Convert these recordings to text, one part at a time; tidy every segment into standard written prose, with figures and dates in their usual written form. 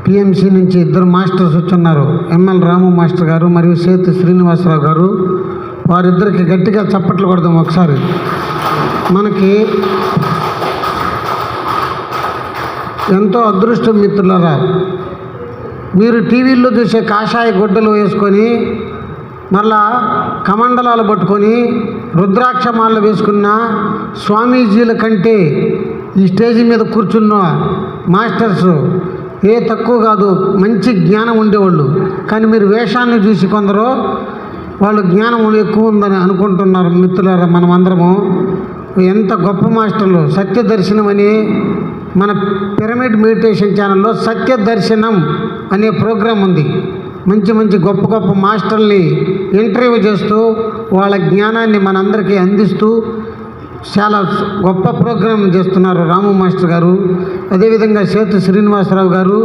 PMC నుంచి ఇద్దరు masters వచ్చున్నారు, ML రాము master గారు మరియు సేతు శ్రీనివాసరావు గారు. వారిద్దరికి గట్టిగా చప్పట్లు కొడదాం ఒకసారి. మనకి ఎంతో అదృష్టం మిత్రులారా. మీరు టీవీల్లో చూసే కాషాయ గుడ్డలు వేసుకొని మళ్ళా కమండలాలు పట్టుకొని రుద్రాక్షమాలను వేసుకున్న స్వామీజీల కంటే ఈ స్టేజి మీద కూర్చున్న మాస్టర్స్ ఏ తక్కువ కాదు, మంచి జ్ఞానం ఉండేవాళ్ళు. కానీ మీరు వేషాన్ని చూసి కొందరు వాళ్ళు జ్ఞానం ఎక్కువ ఉందని అనుకుంటున్నారు. మిత్రులారా, మనం అందరము ఎంత గొప్ప మాస్టర్లు. సత్య దర్శనం అని మన పిరమిడ్ మెడిటేషన్ ఛానల్లో సత్య దర్శనం అనే ప్రోగ్రాం ఉంది. మంచి మంచి గొప్ప గొప్ప మాస్టర్ని ఇంటర్వ్యూ చేస్తూ వాళ్ళ జ్ఞానాన్ని మనందరికీ అందిస్తూ చాలా గొప్ప ప్రోగ్రాం చేస్తున్నారు రాము మాస్టర్ గారు. అదేవిధంగా సేతు శ్రీనివాసరావు గారు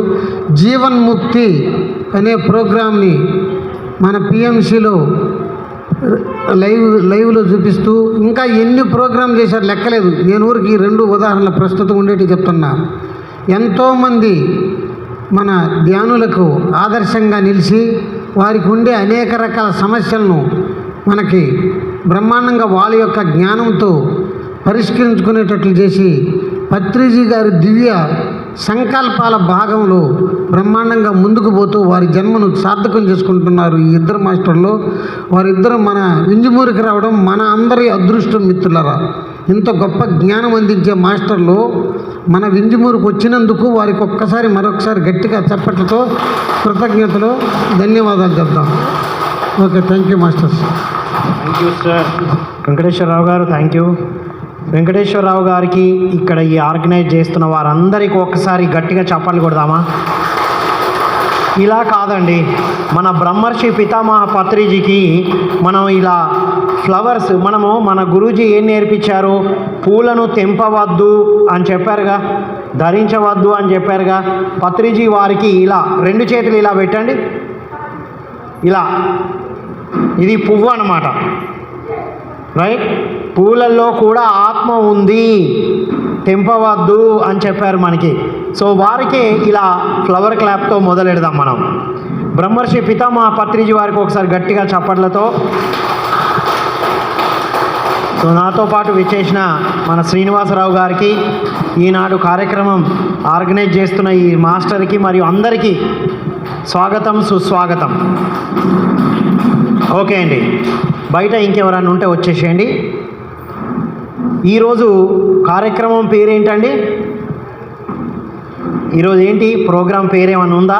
జీవన్ముక్తి అనే ప్రోగ్రాంని మన పిఎంసిలో లైవ్లో చూపిస్తూ ఇంకా ఎన్ని ప్రోగ్రాం చేశారు లెక్కలేదు. నేను ఊరికి 2 ఉదాహరణలు ప్రస్తుతం ఉండేటి చెప్తున్నా. ఎంతోమంది మన ధ్యానులకు ఆదర్శంగా నిలిచి వారికి ఉండే అనేక రకాల సమస్యలను మనకి బ్రహ్మాండంగా వాళ్ళ యొక్క జ్ఞానంతో పరిష్కరించుకునేటట్లు చేసి పత్రిజీ గారి దివ్య సంకల్పాల భాగంలో బ్రహ్మాండంగా ముందుకు పోతూ వారి జన్మను సార్థకం చేసుకుంటున్నారు ఈ ఇద్దరు మాస్టర్లు. వారిద్దరూ మన వింజమూరికి రావడం మన అందరి అదృష్టం మిత్రులరా. ఇంత గొప్ప జ్ఞానం అందించే మాస్టర్లు మన వింజమూరుకు వచ్చినందుకు వారికి మరొకసారి గట్టిగా చప్పట్లతో కృతజ్ఞతలు, ధన్యవాదాలు చెప్తాం. Okay, thank you masters. Thank you sir. Venkateswararao గారు థ్యాంక్ యూ. వెంకటేశ్వరరావు గారికి ఇక్కడ ఈ ఆర్గనైజ్ చేస్తున్న వారందరికీ ఒక్కసారి గట్టిగా చప్పట్లు కొడదామా? ఇలా కాదండి, మన బ్రహ్మర్షి పితామహ పత్రిజీకి మనం ఇలా ఫ్లవర్స్ మన గురూజీ ఏం నేర్పించారు? పూలను తెంపవద్దు అని చెప్పారుగా, ధరించవద్దు అని చెప్పారుగా. పత్రిజీ వారికి ఇలా 2 చేతులు ఇలా పెట్టండి. ఇలా ఇది పువ్వు అన్నమాట, రైట్? పూలల్లో కూడా ఆత్మ ఉంది, తెంపవద్దు అని చెప్పారు మనకి. సో వారికి ఇలా ఫ్లవర్ క్లాప్తో మొదలెడదాం మనం. బ్రహ్మర్షి పితామహ పత్రిజీ వారికి ఒకసారి గట్టిగా చప్పట్లతో. సో నాతో పాటు విచ్చేసిన మన శ్రీనివాసరావు గారికి, ఈనాడు కార్యక్రమం ఆర్గనైజ్ చేస్తున్న ఈ మాస్టర్కి మరియు అందరికీ స్వాగతం, సుస్వాగతం. ఓకే అండి, బయట ఇంకెవరైనా ఉంటే వచ్చేసేయండి. ఈరోజు కార్యక్రమం పేరేంటండి? ఈరోజు ఏంటి ప్రోగ్రాం పేరేమన్నా ఉందా?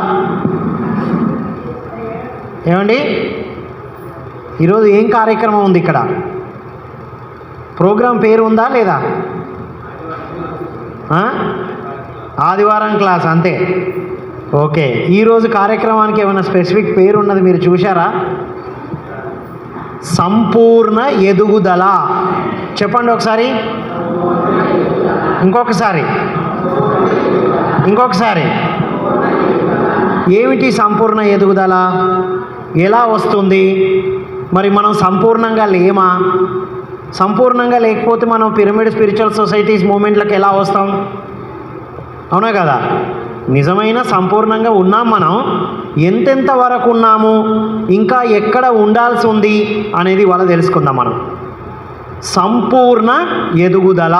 ఏమండి, ఈరోజు ఏం కార్యక్రమం ఉంది ఇక్కడ? ప్రోగ్రాం పేరు ఉందా లేదా? ఆదివారం క్లాస్ అంతే. ఓకే, ఈరోజు కార్యక్రమానికి ఏమైనా స్పెసిఫిక్ పేరు ఉన్నది మీరు చూశారా? సంపూర్ణ ఎదుగుదల. చెప్పండి ఒకసారి, ఇంకొకసారి. ఏమిటి సంపూర్ణ ఎదుగుదల? ఎలా వస్తుంది? మరి మనం సంపూర్ణంగా లేమా? సంపూర్ణంగా లేకపోతే మనం పిరమిడ్ స్పిరిచువల్ సొసైటీస్ మూమెంట్లకు ఎలా వస్తాం? అవునా కదా? నిజమైన సంపూర్ణంగా ఉన్నాం మనం. ఎంతెంత వరకు ఉన్నాము, ఇంకా ఎక్కడ ఉండాల్సి ఉంది అనేది వాళ్ళ తెలుసుకుందాం మనం. సంపూర్ణ ఎదుగుదల.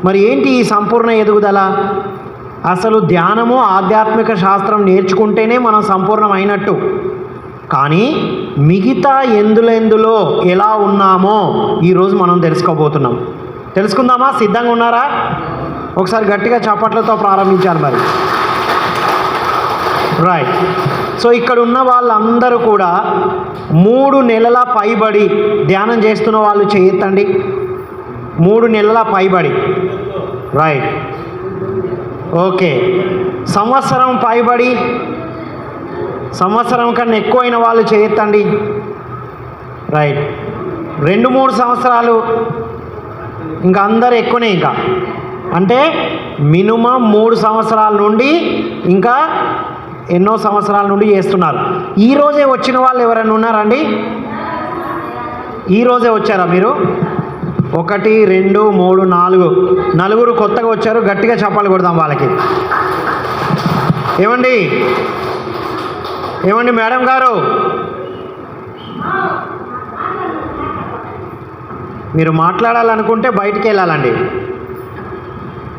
మరి ఏంటి ఈ సంపూర్ణ ఎదుగుదల? అసలు ధ్యానము, ఆధ్యాత్మిక శాస్త్రం నేర్చుకుంటేనే మనం సంపూర్ణం అయినట్టు. కానీ మిగతా ఎందులో ఎలా ఉన్నామో ఈరోజు మనం తెలుసుకోబోతున్నాం. తెలుసుకుందామా? సిద్ధంగా ఉన్నారా? ఒకసారి గట్టిగా చప్పట్లతో ప్రారంభించాలి మరి. రైట్. సో ఇక్కడ ఉన్న వాళ్ళందరూ కూడా 3 నెలల పైబడి ధ్యానం చేస్తున్న వాళ్ళు చేయొద్దండి. 3 నెలల పైబడి, రైట్. ఓకే, సంవత్సరం పైబడి, సంవత్సరం కన్నా ఎక్కువైన వాళ్ళు చేయొద్దండి. రైట్. 2-3 సంవత్సరాలు, ఇంకా అందరు ఎక్కువనే. ఇంకా అంటే మినిమం 3 సంవత్సరాల నుండి ఇంకా ఎన్నో సంవత్సరాల నుండి చేస్తున్నారు. ఈరోజే వచ్చిన వాళ్ళు ఎవరైనా ఉన్నారండి? ఈరోజే వచ్చారా మీరు? 1, 2, 3, 4 కొత్తగా వచ్చారు. గట్టిగా చప్పాలు కొడదాం వాళ్ళకి. ఏమండి ఏమండి మేడం గారు, మీరు మాట్లాడాలనుకుంటే బయటికి వెళ్ళాలండి.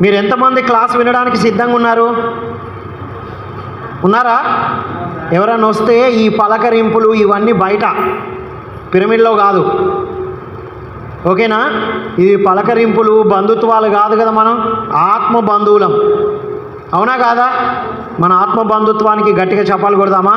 మీరు ఎంతమంది క్లాస్ వినడానికి సిద్ధంగా ఉన్నారు? ఉన్నారా? ఎవరైనా వస్తే ఈ పలకరింపులు ఇవన్నీ బయట, పిరమిడ్లో కాదు. ఓకేనా? ఇవి పలకరింపులు బంధుత్వాలు కాదు కదా, మనం ఆత్మ బంధువులం. అవునా కాదా? మన ఆత్మ బంధుత్వానికి గట్టిగా చప్పాలు కొడదామా?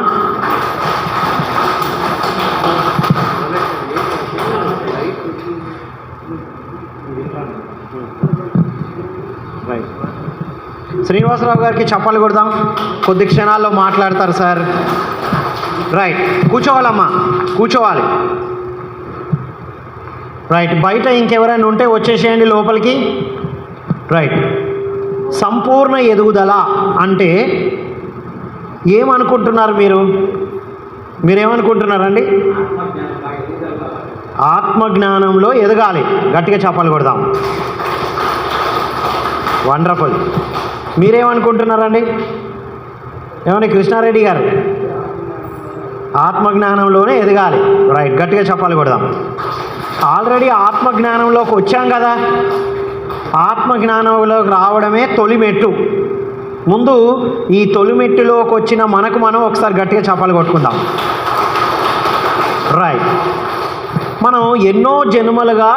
శ్రీనివాసరావు గారికి చప్పాలు కొడదాం. కొద్ది క్షణాల్లో మాట్లాడతారు సార్. రైట్, కూర్చోవాలమ్మా, కూర్చోవాలి. రైట్, బయట ఇంకెవరైనా ఉంటే వచ్చేసేయండి లోపలికి. రైట్, సంపూర్ణ ఎదుగుదల అంటే ఏమనుకుంటున్నారు మీరు? మీరేమనుకుంటున్నారండి? ఆత్మజ్ఞానంలో ఎదగాలి. గట్టిగా చప్పాలు కొడదాం. వండర్ఫుల్. మీరేమనుకుంటున్నారండి? ఏమని కృష్ణారెడ్డి గారు? ఆత్మజ్ఞానంలోనే ఎదగాలి. రైట్, గట్టిగా చప్పాలు కొడదాం. ఆల్రెడీ ఆత్మజ్ఞానంలోకి వచ్చాం కదా. ఆత్మజ్ఞానంలోకి రావడమే తొలి మెట్టు. ముందు ఈ తొలి మెట్టులోకి వచ్చిన మనకు మనం ఒకసారి గట్టిగా చప్పాలు కొట్టుకుందాం. రైట్, మనం ఎన్నో జన్మలుగా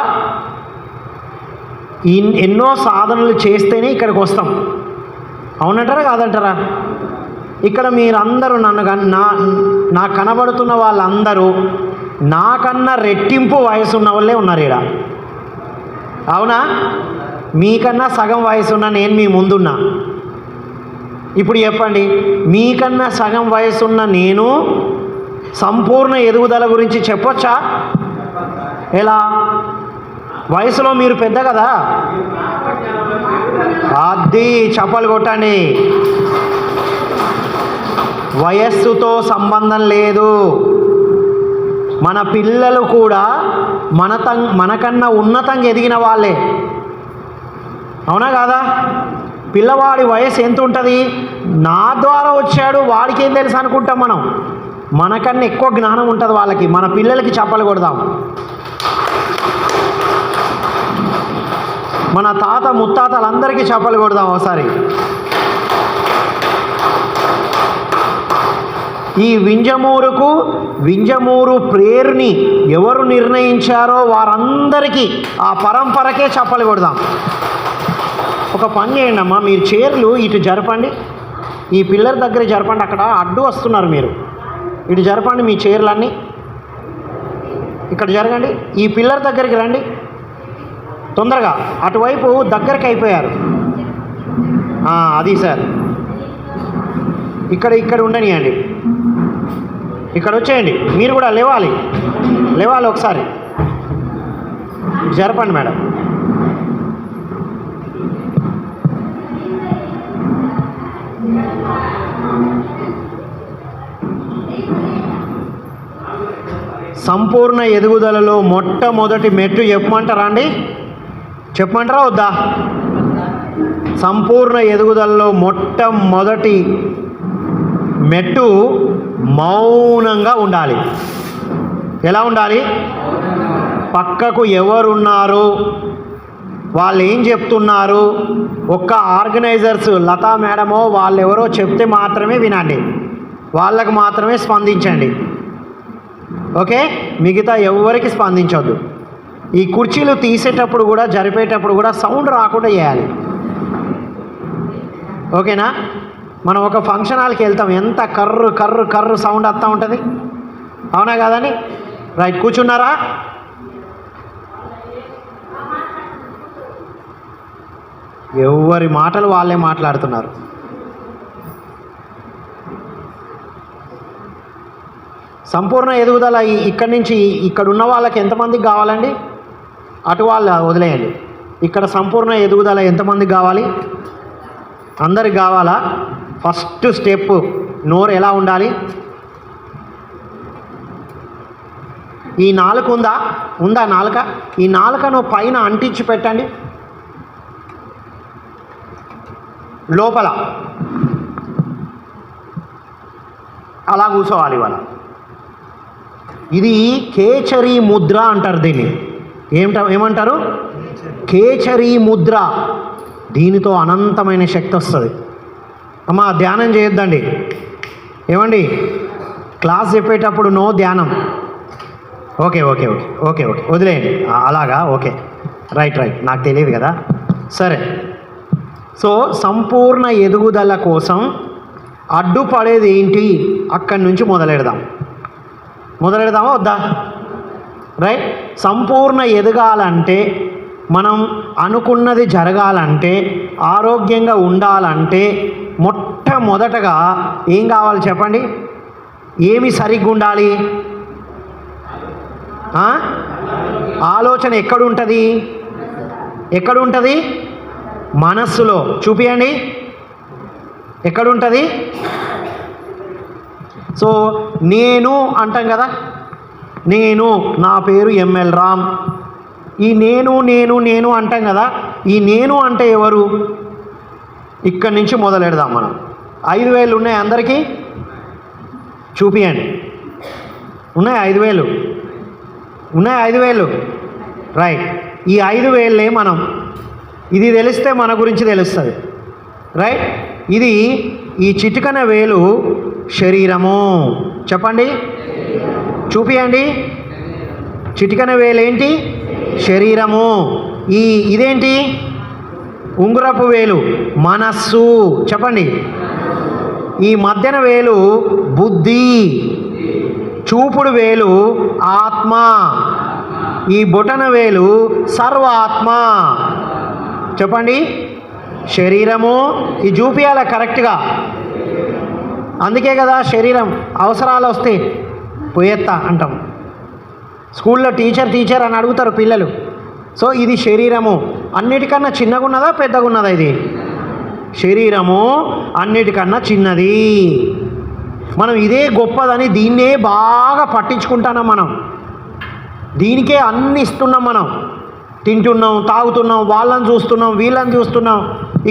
ఎన్నో సాధనలు చేస్తేనే ఇక్కడికి వస్తాం. అవునంటారా కాదంటారా? ఇక్కడ మీరందరూ నాకు కనబడుతున్న వాళ్ళందరూ నాకన్నా రెట్టింపు వయసు ఉన్న వాళ్ళే ఉన్నారు ఇక్కడ. అవునా? మీకన్నా సగం వయసున్న నేను మీ ముందున్నా. ఇప్పుడు చెప్పండి, మీకన్నా సగం వయసున్న నేను సంపూర్ణ ఎదుగుదల గురించి చెప్పొచ్చా? ఎలా? వయసులో మీరు పెద్ద కదా. అది చప్పలు కొట్టండి. వయస్సుతో సంబంధం లేదు. మన పిల్లలు కూడా మనకన్నా ఉన్నతంగా ఎదిగిన వాళ్ళే. అవునా కాదా? పిల్లవాడి వయసు ఎంత ఉంటుంది? నా ద్వారా వచ్చాడు, వాడికి ఏం తెలుసు అనుకుంటాం మనం. మనకన్నా ఎక్కువ జ్ఞానం ఉంటుంది వాళ్ళకి. మన పిల్లలకి చప్పలు కొడదాం. మన తాత ముత్తాతలందరికీ చప్పలు కొడదాం ఒకసారి. ఈ వింజమూరు ప్రేరుని ఎవరు నిర్ణయించారో వారందరికీ, ఆ పరంపరకే చప్పలు కొడదాం. ఒక పని చేయండి అమ్మా, మీరు చైర్లు ఇటు జరపండి, ఈ పిల్లర్ దగ్గర జరపండి. అక్కడ అడ్డు వస్తున్నారు మీరు. ఇటు జరపండి మీ చైర్లన్నీ, ఇక్కడ జరగండి. ఈ పిల్లర్ దగ్గరికి రండి తొందరగా. అటువైపు దగ్గరికి అయిపోయారు. అది సార్, ఇక్కడ ఉండనియండి. ఇక్కడ వచ్చేయండి. మీరు కూడా లేవాలి ఒకసారి. జరపండి మేడం. సంపూర్ణ ఎదుగుదలలో మొట్టమొదటి మెట్టు చెప్పమంటారా అండి? చెప్పమంటారా వద్దా? సంపూర్ణ ఎదుగుదలలో మొట్టమొదటి మెట్టు మౌనంగా ఉండాలి. ఎలా ఉండాలి? పక్కకు ఎవరున్నారు, వాళ్ళు ఏం చెప్తున్నారు, ఒక్క ఆర్గనైజర్స్ లతా మేడమో వాళ్ళెవరో చెప్తే మాత్రమే వినండి, వాళ్ళకు మాత్రమే స్పందించండి. ఓకే? మిగతా ఎవరికి స్పందించొద్దు. ఈ కుర్చీలు తీసేటప్పుడు కూడా, జరిపేటప్పుడు కూడా సౌండ్ రాకుండా చేయాలి. ఓకేనా? మనం ఒక ఫంక్షన్ హాల్కి వెళ్తాం, ఎంత కర్రు కర్రు కర్రు సౌండ్ వస్తూ ఉంటుంది. అవునా కాదండి? రైట్, కూర్చున్నారా? ఎవరి మాటలు వాళ్ళే మాట్లాడుతున్నారు. సంపూర్ణ ఎదుగుదల ఇక్కడి నుంచి ఇక్కడ ఉన్న వాళ్ళకి ఎంతమందికి కావాలండి? అటు వాళ్ళు వదిలేయండి. ఇక్కడ సంపూర్ణ ఎదుగుదల ఎంతమందికి కావాలి? అందరికి కావాలా? ఫస్ట్ స్టెప్, నోరు ఎలా ఉండాలి? ఈ నాలుక ఉందా నాలుక? ఈ నాలుకను పైన అంటించి పెట్టండి. లోపల అలా కూర్చోవాలి ఇవాళ. ఇది కేచరీ ముద్ర అంటారు దీన్ని. ఏమంటారు? కేచరీ ముద్ర. దీనితో అనంతమైన శక్తి వస్తుంది. అమ్మా ధ్యానం చేయొద్దండి. ఏమండి, క్లాస్ చెప్పేటప్పుడు నో ధ్యానం. Okay okay okay okay okay వదిలేయండి. అలాగా ఓకే, రైట్ రైట్, నాకు తెలియదు కదా. సరే, సో సంపూర్ణ ఎదుగుదల కోసం అడ్డుపడేది ఏంటి? అక్కడి నుంచి మొదలెడదామా వద్దా? రైట్. సంపూర్ణ ఎదగాలంటే, మనం అనుకున్నది జరగాలంటే, ఆరోగ్యంగా ఉండాలంటే మొట్టమొదటగా ఏం కావాలి చెప్పండి? ఏమి సరిగ్గా ఉండాలి? ఆలోచన ఎక్కడుంటుంది? మనస్సులో. చూపియండి, ఎక్కడుంటుంది? సో నేను అంటాం కదా, నా పేరు ఎంఎల్ రామ్. ఈ నేను అంటాం కదా, ఈ నేను అంటే ఎవరు? ఇక్కడి నుంచి మొదలెడదాం మనం. 5,000 ఉన్నాయి అందరికీ? చూపియండి. ఉన్నాయి 5,000? ఉన్నాయి 5,000? రైట్. ఈ 5,000 మనం, ఇది తెలిస్తే మన గురించి తెలుస్తుంది. రైట్. ఇది ఈ చిటికన వేలు శరీరము. చెప్పండి, చూపియండి. చిటికన వేలేంటి? శరీరము. ఇదేంటి? ఉంగరపు వేలు మనస్సు. చెప్పండి. ఈ మధ్యన వేలు బుద్ధి. చూపుడు వేలు ఆత్మ. ఈ బొటన వేలు సర్వాత్మ. చెప్పండి. శరీరము. ఈ చూపియాల కరెక్ట్గా. అందుకే కదా శరీరం అవసరాలు వస్తే పోయేత్తా అంటాం. స్కూల్లో టీచర్ అని అడుగుతారు పిల్లలు. సో ఇది శరీరము. అన్నిటికన్నా చిన్నగా ఉన్నదా పెద్దగా ఉన్నదా? ఇది శరీరము అన్నిటికన్నా చిన్నది. మనం ఇదే గొప్పదని దీన్నే బాగా పట్టించుకుంటున్నాం. మనం దీనికే అన్ని ఇస్తున్నాం. మనం తింటున్నాం, తాగుతున్నాం, వాళ్ళని చూస్తున్నాం, వీళ్ళని చూస్తున్నాం.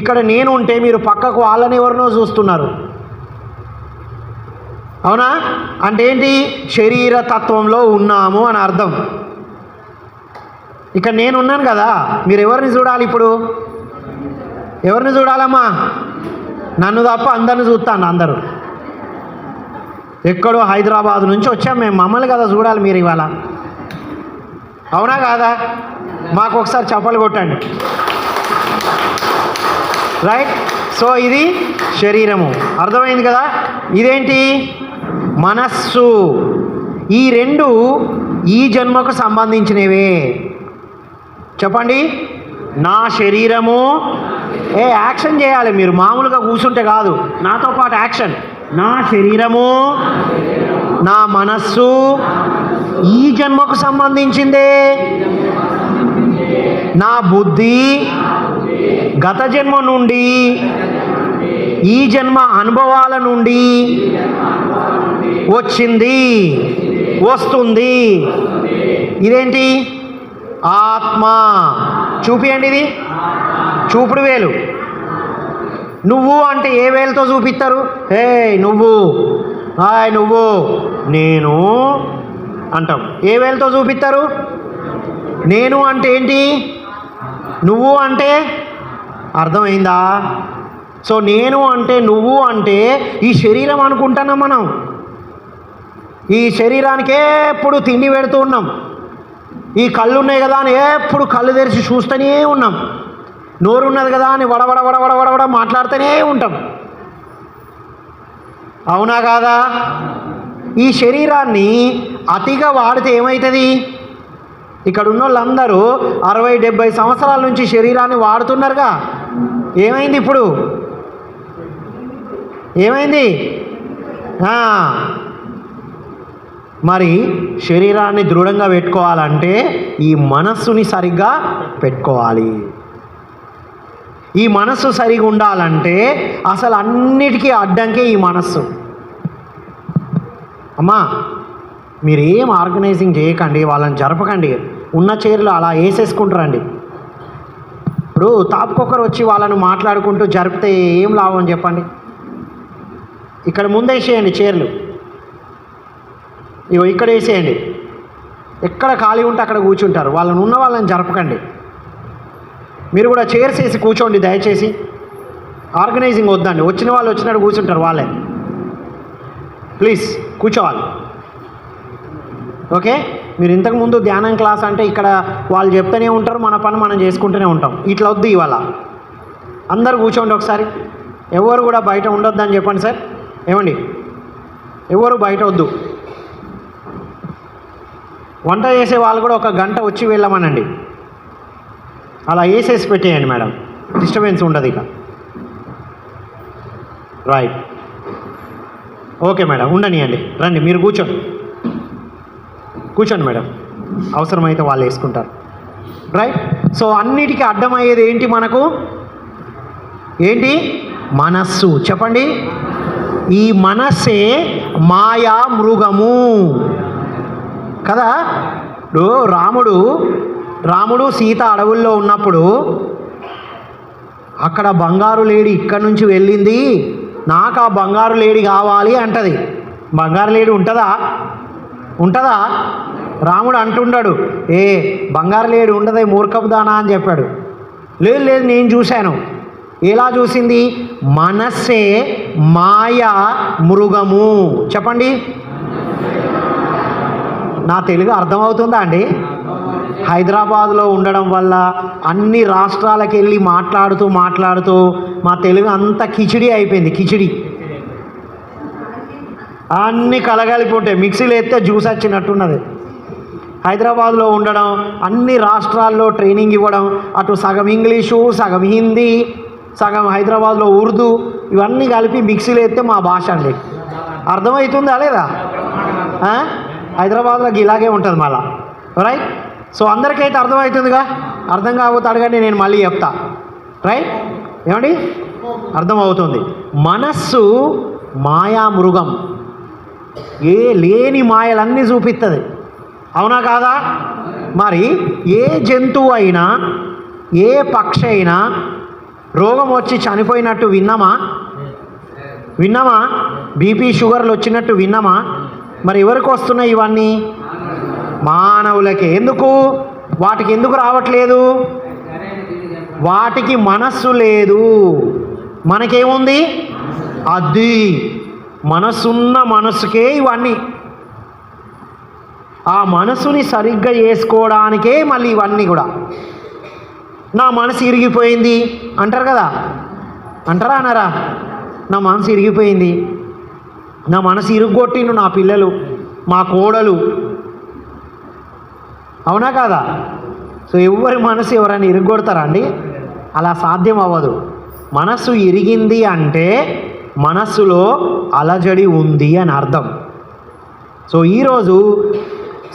ఇక్కడ నేను ఉంటే మీరు పక్కకు వాళ్ళని ఎవరినో చూస్తున్నారు. అవునా? అంటే ఏంటి? శరీర తత్వంలో ఉన్నాము అని అర్థం. ఇక్కడ నేనున్నాను కదా, మీరు ఎవరిని చూడాలి? ఇప్పుడు ఎవరిని చూడాలమ్మా? నన్ను తప్ప అందరిని చూస్తాను. అందరూ ఎక్కడో హైదరాబాద్ నుంచి వచ్చాం మేము, మమ్మల్ని కదా చూడాలి మీరు ఇవాళ. అవునా కాదా? మాకు ఒకసారి చప్పలు కొట్టండి. రైట్. సో ఇది శరీరము, అర్థమైంది కదా. ఇదేంటి? మనస్సు. ఈ రెండు ఈ జన్మకు సంబంధించినవే. చెప్పండి. నా శరీరము. యాక్షన్ చేయాలి మీరు, మామూలుగా కూర్చుంటే కాదు, నాతో పాటు యాక్షన్. నా శరీరము, నా మనస్సు ఈ జన్మకు సంబంధించిందే. నా బుద్ధి గత జన్మ నుండి, ఈ జన్మ అనుభవాల నుండి వచ్చింది, వస్తుంది. ఇదేంటి? ఆత్మ. చూపియండి. ఇది చూపుడు వేలు. నువ్వు అంటే ఏ వేలుతో చూపిస్తారు? నువ్వు, నువ్వు, నేను అంటాం. ఏ వేలుతో చూపిస్తారు? నేను అంటే ఏంటి? నువ్వు అంటే అర్థమైందా? సో నేను అంటే, నువ్వు అంటే ఈ శరీరం అనుకుంటున్నాం మనం. ఈ శరీరానికే ఎప్పుడు తిండి పెడుతూ ఉన్నాం. ఈ కళ్ళు ఉన్నాయి కదా అని ఎప్పుడు కళ్ళు తెరిచి చూస్తూనే ఉన్నాం. నోరు ఉన్నది కదా అని వడవడ మాట్లాడుతూనే ఉంటాం. అవునా కాదా? ఈ శరీరాన్ని అతిగా వాడితే ఏమవుతుంది? ఇక్కడ ఉన్న వాళ్ళందరూ 60-70 సంవత్సరాల నుంచి శరీరాన్ని వాడుతున్నారుగా. ఏమైంది ఇప్పుడు? ఏమైంది? మరి శరీరాన్ని దృఢంగా పెట్టుకోవాలంటే ఈ మనస్సుని సరిగ్గా పెట్టుకోవాలి. ఈ మనస్సు సరిగా ఉండాలంటే అసలు అన్నిటికీ అడ్డంకే ఈ మనస్సు. అమ్మా మీరేం ఆర్గనైజింగ్ చేయకండి, వాళ్ళని జరపకండి. ఉన్న చైర్లు అలా వేసేసుకుంటారండి. ఇప్పుడు తాపుకొకరు వచ్చి వాళ్ళను మాట్లాడుకుంటూ జరిపితే ఏం లాభం చెప్పండి? ఇక్కడ ముందేసేయండి చైర్లు. ఇగో ఇక్కడ వేసేయండి. ఎక్కడ ఖాళీ ఉంటే అక్కడ కూర్చుంటారు. వాళ్ళని జరపకండి. మీరు కూడా చైర్స్ వేసి కూర్చోండి దయచేసి. ఆర్గనైజింగ్ వద్దండి. వచ్చిన వాళ్ళు వచ్చినట్టు కూర్చుంటారు వాళ్ళే. ప్లీజ్ కూర్చోవాలి. ఓకే, మీరు ఇంతకుముందు ధ్యానం క్లాస్ అంటే ఇక్కడ వాళ్ళు చెప్తూనే ఉంటారు, మన పని మనం చేసుకుంటూనే ఉంటాం. ఇట్లా వద్దు. ఇవాళ అందరు కూర్చోండి ఒకసారి. ఎవరు కూడా బయట ఉండొద్దని చెప్పండి సార్. ఏమండి, ఎవరు బయట వద్దు. వంట చేసే వాళ్ళు కూడా 1 గంట వచ్చి వెళ్ళమనండి. అలా వేసేసి పెట్టేయండి మేడం, డిస్టర్బెన్స్ ఉండదు ఇక. రైట్, ఓకే మేడం, ఉండనియండి. రండి, మీరు కూర్చోండి మేడం. అవసరమైతే వాళ్ళు వేసుకుంటారు. రైట్. సో అన్నిటికీ అడ్డమయ్యేది ఏంటి మనకు? ఏంటి? మనస్సు. చెప్పండి. ఈ మనస్సే మాయా మృగము కదా. ఇప్పుడు రాముడు సీత అడవుల్లో ఉన్నప్పుడు అక్కడ బంగారు లేడి ఇక్కడి నుంచి వెళ్ళింది, నాకు ఆ బంగారు లేడి కావాలి అంటది. బంగారు లేడి ఉంటుందా? రాముడు అంటున్నాడు, బంగారు లేడి ఉండదే మూర్ఖపు దానా అని చెప్పాడు. లేదు నేను చూశాను. ఎలా చూసింది? మనస్సే మాయా మృగము. చెప్పండి. నా తెలుగు అర్థమవుతుందా అండి? హైదరాబాద్లో ఉండడం వల్ల అన్ని రాష్ట్రాలకు వెళ్ళి మాట్లాడుతూ మా తెలుగు అంతా కిచిడి అయిపోయింది. కిచిడి అన్నీ కలగలిపి ఉంటాయి. మిక్సీలో ఎత్తే జ్యూస్ వచ్చినట్టున్నది. హైదరాబాద్లో ఉండడం, అన్ని రాష్ట్రాల్లో ట్రైనింగ్ ఇవ్వడం, అటు సగం ఇంగ్లీషు, సగం హిందీ, సగం హైదరాబాద్లో ఉర్దూ, ఇవన్నీ కలిపి మిక్సీలో ఎత్తే మా భాష అండి. అర్థమవుతుందా లేదా? హైదరాబాద్లోకి ఇలాగే ఉంటుంది మళ్ళా. రైట్. సో అందరికైతే అర్థమవుతుందిగా. అర్థం కాకపోతే అడగండి, నేను మళ్ళీ చెప్తా. రైట్. ఏమండి, అర్థమవుతుంది. మనస్సు మాయా మృగం. లేని మాయలన్నీ చూపిస్తుంది. అవునా కాదా? మరి ఏ జంతువు అయినా, ఏ పక్షి అయినా రోగం వచ్చి చనిపోయినట్టు విన్నామా? బీపీ షుగర్లు వచ్చినట్టు విన్నామా? మరి ఎవరికి వస్తున్నాయి ఇవన్నీ? మానవులకే. ఎందుకు? వాటికి ఎందుకు రావట్లేదు? వాటికి మనస్సు లేదు. మనకేముంది? అది మనసున్న మనసుకే ఇవన్నీ. ఆ మనసుని సరిగ్గా చేసుకోవడానికే మళ్ళీ ఇవన్నీ కూడా. నా మనసు ఇరిగిపోయింది అంటారు కదా. అంటారా అనరా? నా మనసు ఇరిగిపోయింది, నా మనసు ఇరుగ్గొట్టిండు నా పిల్లలు, మా కోడలు. అవునా కాదా? సో ఎవరి మనసు ఎవరైనా ఇరుగ్గొడతారా అండి? అలా సాధ్యం అవ్వదు. మనసు ఇరిగింది అంటే మనస్సులో అలజడి ఉంది అని అర్థం. సో ఈరోజు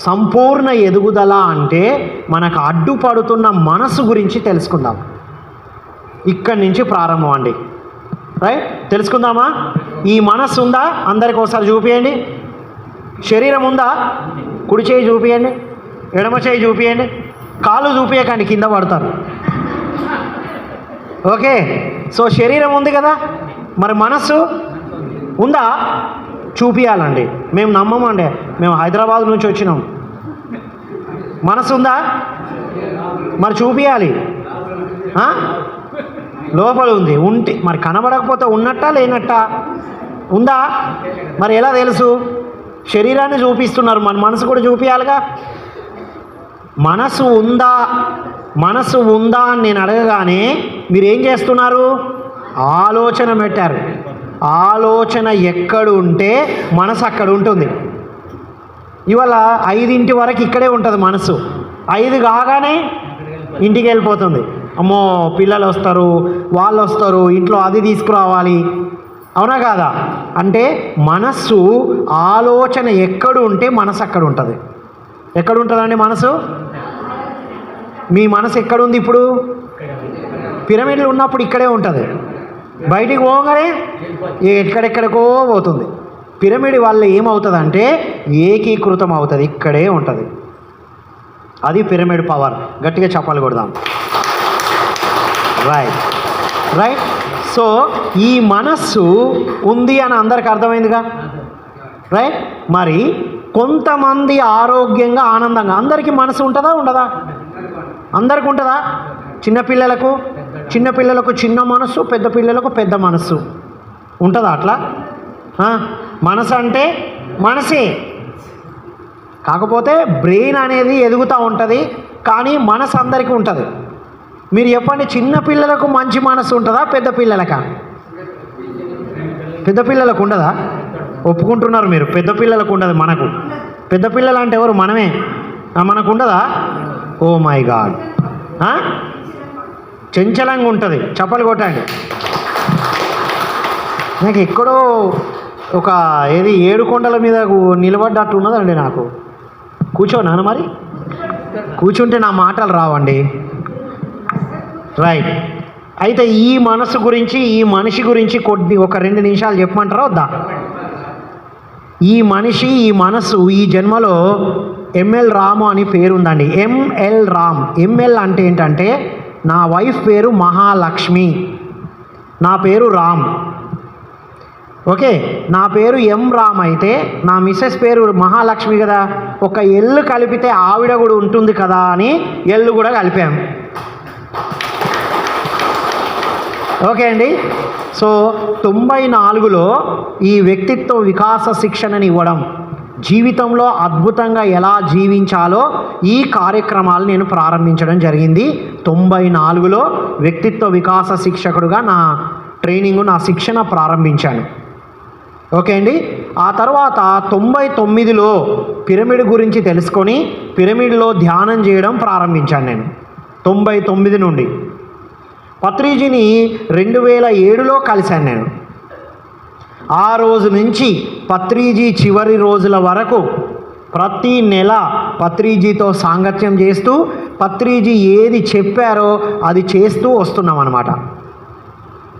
సంపూర్ణ ఎదుగుదల అంటే మనకు అడ్డుపడుతున్న మనసు గురించి తెలుసుకుందాం. ఇక్కడి నుంచి ప్రారంభం అండి. రైట్. తెలుసుకుందామా? ఈ మనస్సు ఉందా? అందరికి ఒకసారి చూపియండి. శరీరం ఉందా? కుడి చేయి చూపియండి, ఎడమ చేయి చూపియండి. కాళ్ళు చూపించకండి, కింద పడతారు. ఓకే. సో శరీరం ఉంది కదా, మరి మనస్సు ఉందా? చూపియాలండి. మేము నమ్మమండి, మేము హైదరాబాద్ నుంచి వచ్చినాం. మనసు ఉందా? మరి చూపియాలి. లోపల ఉంది. ఉంటే మరి కనబడకపోతే ఉన్నట్టా లేనట్టా? ఉందా? మరి ఎలా తెలుసు? శరీరాన్ని చూపిస్తున్నారు, మన మనసు కూడా చూపించాలిగా. మనసు ఉందా అని నేను అడగగానే మీరేం చేస్తున్నారు? ఆలోచన పెట్టారు. ఆలోచన ఎక్కడుంటే మనసు అక్కడ ఉంటుంది. ఇవాళ 5 వరకు ఇక్కడే ఉంటుంది మనసు. 5 కాగానే ఇంటికి వెళ్ళిపోతుంది. అమ్మో పిల్లలు వస్తారు, వాళ్ళు వస్తారు, ఇంట్లో అది తీసుకురావాలి. అవునా కాదా? అంటే మనస్సు ఆలోచన ఎక్కడు ఉంటే మనసు అక్కడ ఉంటుంది. ఎక్కడ ఉంటుందండి మనసు? మీ మనసు ఎక్కడుంది ఇప్పుడు? పిరమిడ్లు ఉన్నప్పుడు ఇక్కడే ఉంటుంది. బయటికి పోగానే ఎక్కడెక్కడికో పోతుంది. పిరమిడ్ వల్ల ఏమవుతుందంటే ఏకీకృతం అవుతుంది, ఇక్కడే ఉంటుంది. అది పిరమిడ్ పవర్. గట్టిగా చప్పాలు కొడదాం. రైట్. సో ఈ మనస్సు ఉంది అని అందరికి అర్థమైందిగా. రైట్. మరి కొంతమంది ఆరోగ్యంగా ఆనందంగా. అందరికీ మనసు ఉంటుందా ఉండదా? అందరికి ఉంటుందా? చిన్నపిల్లలకు చిన్న మనసు, పెద్ద పిల్లలకు పెద్ద మనసు ఉంటుందా? అట్లా మనసు అంటే మనసే, కాకపోతే బ్రెయిన్ అనేది ఎదుగుతూ ఉంటుంది, కానీ మనసు అందరికీ ఉంటుంది. మీరు చెప్పండి, చిన్న పిల్లలకు మంచి మనసు ఉంటుందా పెద్ద పిల్లలకా? పెద్ద పిల్లలకు ఉండదా? ఒప్పుకుంటున్నారు మీరు, పెద్ద పిల్లలకు ఉండదు. మనకు పెద్ద పిల్లలు అంటే ఎవరు? మనమే. మనకు ఉండదా? ఓ మై గాడ్, చంచలంగా ఉంటుంది. చప్పలు కొట్టండి. నాకు ఎక్కడో ఒక ఏది 7 కొండల మీద నిలబడ్డట్టు ఉన్నదండి. నాకు కూర్చోనాను, మరి కూర్చుంటే నా మాటలు రావండి. రైట్. అయితే ఈ మనసు గురించి, ఈ మనిషి గురించి ఒక 2 నిమిషాలు చెప్పమంటారా వద్దా? ఈ మనిషి, ఈ మనసు, ఈ జన్మలో ఎంఎల్ రాము అని పేరు ఉందండి. ఎంఎల్ రామ్. ఎంఎల్ అంటే ఏంటంటే, నా వైఫ్ పేరు మహాలక్ష్మి, నా పేరు రామ్. ఓకే, నా పేరు ఎం రామ్ అయితే నా మిస్సెస్ పేరు మహాలక్ష్మి కదా, ఒక ఎల్లు కలిపితే ఆవిడ కూడా ఉంటుంది కదా అని ఎల్లు కూడా కలిపాం. ఓకే అండి. సో 94లో ఈ వ్యక్తిత్వ వికాస శిక్షణని ఇవ్వడం, జీవితంలో అద్భుతంగా ఎలా జీవించాలో ఈ కార్యక్రమాలు నేను ప్రారంభించడం జరిగింది. 94లో వ్యక్తిత్వ వికాస శిక్షకుడుగా నా ట్రైనింగ్, నా శిక్షణ ప్రారంభించాను. ఓకే అండి. ఆ తర్వాత 99లో పిరమిడ్ గురించి తెలుసుకొని పిరమిడ్లో ధ్యానం చేయడం ప్రారంభించాను నేను. 99 నుండి పత్రిజీని 2007లో కలిశాను నేను. ఆ రోజు నుంచి పత్రిజీ చివరి రోజుల వరకు ప్రతి నెల పత్రిజీతో సాంగత్యం చేస్తూ పత్రిజీ ఏది చెప్పారో అది చేస్తూ వస్తున్నాం అన్నమాట.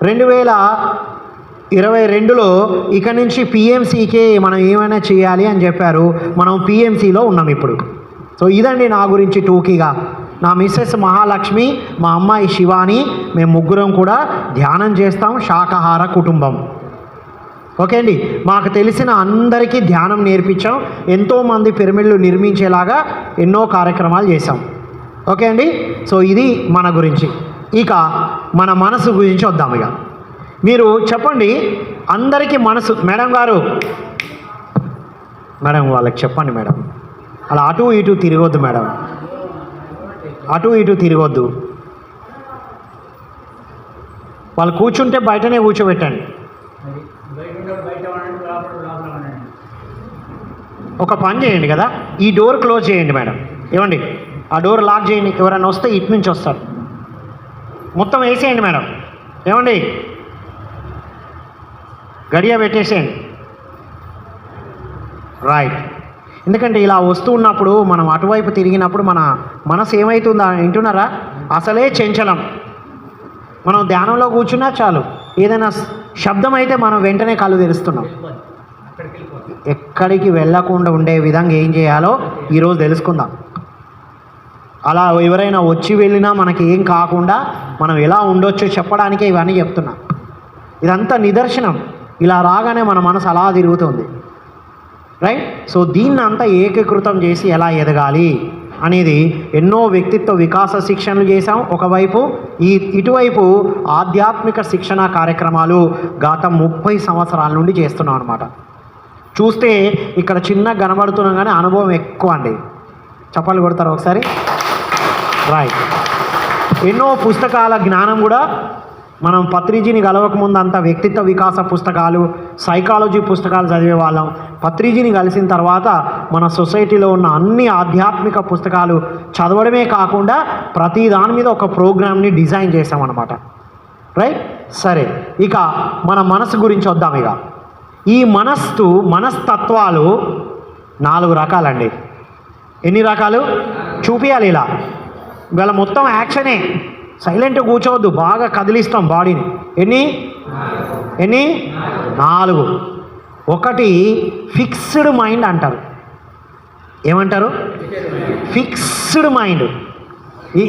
2022లో ఇక నుంచి పిఎంసికే మనం ఏమైనా చేయాలి అని చెప్పారు. మనం పిఎంసిలో ఉన్నాం ఇప్పుడు. సో ఇదండి నా గురించి టూకీగా. నా మిస్సెస్ మహాలక్ష్మి, మా అమ్మాయి శివాని, మేము ముగ్గురం కూడా ధ్యానం చేస్తాం. శాకాహార కుటుంబం. ఓకే అండి. మాకు తెలిసిన అందరికీ ధ్యానం నేర్పించాం. ఎంతోమంది పిరమిడ్లు నిర్మించేలాగా ఎన్నో కార్యక్రమాలు చేశాం. ఓకే అండి. సో ఇది మన గురించి. ఇక మన మనసు గురించి వద్దాం. ఇక మీరు చెప్పండి, అందరికీ మనసు. మేడం గారు, మేడం వాళ్ళకి చెప్పండి మేడం, అలా అటు ఇటు తిరగొద్దు మేడం, అటు ఇటు తిరగొద్దు. వాళ్ళు కూర్చుంటే బయటనే కూర్చోబెట్టండి. ఒక పని చేయండి కదా, ఈ డోర్ క్లోజ్ చేయండి మేడం. ఏమండి, ఆ డోర్ లాక్ చేయండి. ఎవరైనా వస్తే ఇటు నుంచి వస్తారు. మొత్తం వేసేయండి మేడం. ఏమండి, గడియ పెట్టేసేయండి. రైట్. ఎందుకంటే ఇలా వస్తూ ఉన్నప్పుడు మనం అటువైపు తిరిగినప్పుడు మన మనసు ఏమవుతుందా వింటున్నారా? అసలే చంచలం. మనం ధ్యానంలో కూర్చున్నా చాలు, ఏదైనా శబ్దం అయితే మనం వెంటనే కళ్ళు తెరుస్తున్నాం. ఎక్కడికి వెళ్ళకుండా ఉండే విధంగా ఏం చేయాలో ఈరోజు తెలుసుకుందాం. అలా ఎవరైనా వచ్చి వెళ్ళినా మనకి ఏం కాకుండా మనం ఎలా ఉండొచ్చో చెప్పడానికే ఇవన్నీ చెప్తున్నా. ఇదంతా నిదర్శనం. ఇలా రాగానే మన మనసు అలా తిరుగుతుంది. రైట్. సో దీన్ని అంతా ఏకీకృతం చేసి ఎలా ఎదగాలి అనేది ఎన్నో వ్యక్తిత్వ వికాస శిక్షణలు చేశాం ఒకవైపు. ఇటువైపు ఆధ్యాత్మిక శిక్షణ కార్యక్రమాలు గత 30 సంవత్సరాల నుండి చేస్తున్నాం అన్నమాట. చూస్తే ఇక్కడ చిన్న కనబడుతున్నాం కానీ అనుభవం ఎక్కువ అండి. చప్పట్లు కొడతారు ఒకసారి. రైట్. ఎన్నో పుస్తకాల జ్ఞానం కూడా మనం పత్రిజీని కలవకముందు అంతా వ్యక్తిత్వ వికాస పుస్తకాలు, సైకాలజీ పుస్తకాలు చదివే వాళ్ళం. పత్రిజీని కలిసిన తర్వాత మన సొసైటీలో ఉన్న అన్ని ఆధ్యాత్మిక పుస్తకాలు చదవడమే కాకుండా ప్రతి దాని మీద ఒక ప్రోగ్రామ్ని డిజైన్ చేసామన్నమాట. రైట్. సరే, ఇక మన మనసు గురించి వద్దాం. ఇక ఈ మనస్తత్వాలు 4 రకాలండి. ఎన్ని రకాలు చూపించాలి? ఇలా ఇవాళ మొత్తం యాక్షనే, సైలెంట్గా కూర్చోవద్దు, బాగా కదిలిస్తాం బాడీని. ఎన్ని 4. ఒకటి ఫిక్స్డ్ మైండ్ అంటారు. ఏమంటారు? Fixed mind.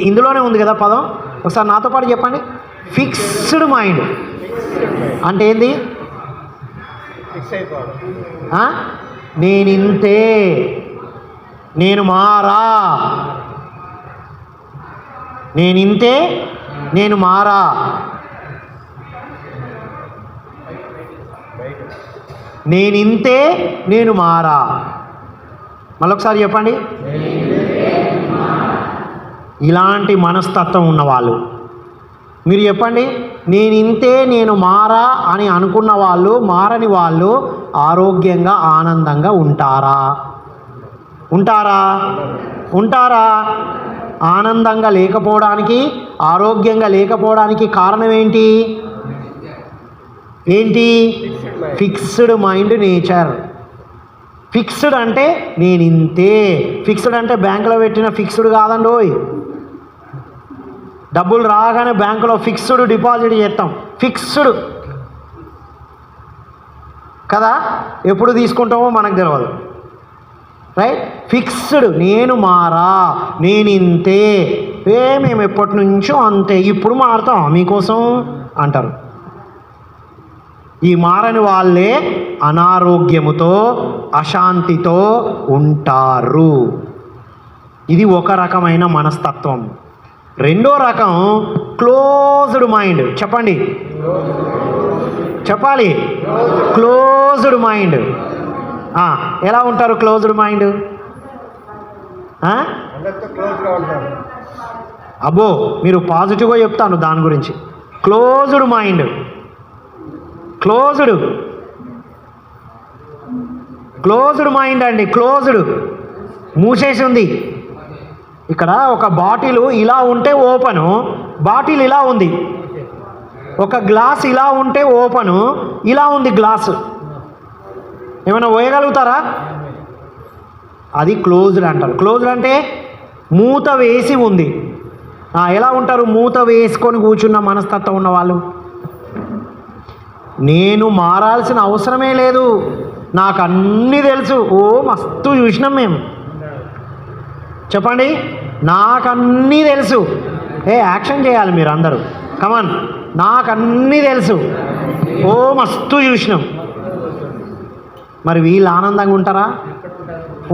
ఇందులోనే ఉంది కదా పదం. ఒకసారి నాతో పాటు చెప్పండి. ఫిక్స్డ్ మైండ్ అంటే ఏంది? నేనింతే, నేను మారా, నేనింతే, నేను మారా. నేనింతే, నేను మారా. మళ్ళొకసారి చెప్పండి. ఇలాంటి మనస్తత్వం ఉన్నవాళ్ళు మీరు చెప్పండి, నేనింతే, నేను మారా అని అనుకున్న వాళ్ళు, మారని వాళ్ళు ఆరోగ్యంగా ఆనందంగా ఉంటారా? ఉంటారా? ఉంటారా? ఆనందంగా లేకపోవడానికి, ఆరోగ్యంగా లేకపోవడానికి కారణం ఏంటి? ఏంటి? Fixed mind nature. ఫిక్స్డ్ అంటే నేనింతే. ఫిక్స్డ్ అంటే బ్యాంకులో పెట్టిన ఫిక్స్డ్ కాదండోయ్. డబ్బులు రాగానే బ్యాంకులో ఫిక్స్డ్ డిపాజిట్ చేస్తాం, ఫిక్స్డ్ కదా, ఎప్పుడు తీసుకుంటామో మనకు తెలియదు, రైట్? ఫిక్స్డ్. నేను మారా, నేనింతే, మేము ఎప్పటి నుంచో అంతే, ఇప్పుడు మారుతాం మీకోసం అంటారు. ఈ మారని వాళ్ళే అనారోగ్యముతో, అశాంతితో ఉంటారు. ఇది ఒక రకమైన మనస్తత్వం. రెండో రకం క్లోజ్డ్ మైండ్. చెప్పండి, చెప్పాలి. Closed mind. ఎలా ఉంటారు క్లోజ్డ్ మైండ్? అబ్బో, మీరు పాజిటివ్గా చెప్తాను దాని గురించి. క్లోజ్డ్ మైండ్, క్లోజ్డ్ మైండ్ అండి. క్లోజ్డ్, మూసేసి ఉంది. ఇక్కడ ఒక బాటిల్ ఇలా ఉంటే ఓపెను, బాటిల్ ఇలా ఉంది. ఒక గ్లాస్ ఇలా ఉంటే ఓపెను, ఇలా ఉంది గ్లాసు. ఏమైనా పోయగలుగుతారా? అది క్లోజ్డ్ అంటారు. క్లోజ్డ్ అంటే మూత వేసి ఉంది. ఎలా ఉంటారు? మూత వేసుకొని కూర్చున్న మనస్తత్వం ఉన్నవాళ్ళు. నేను మారాల్సిన అవసరమే లేదు, నాకు అన్నీ తెలుసు. ఓ మస్తు చూసినాం మేము. చెప్పండి, నాకన్నీ తెలుసు. యాక్షన్ చేయాలి మీరు అందరూ. కమాన్, నాకన్నీ తెలుసు, ఓ మస్తు చూసినాం. మరి వీళ్ళు ఆనందంగా ఉంటారా?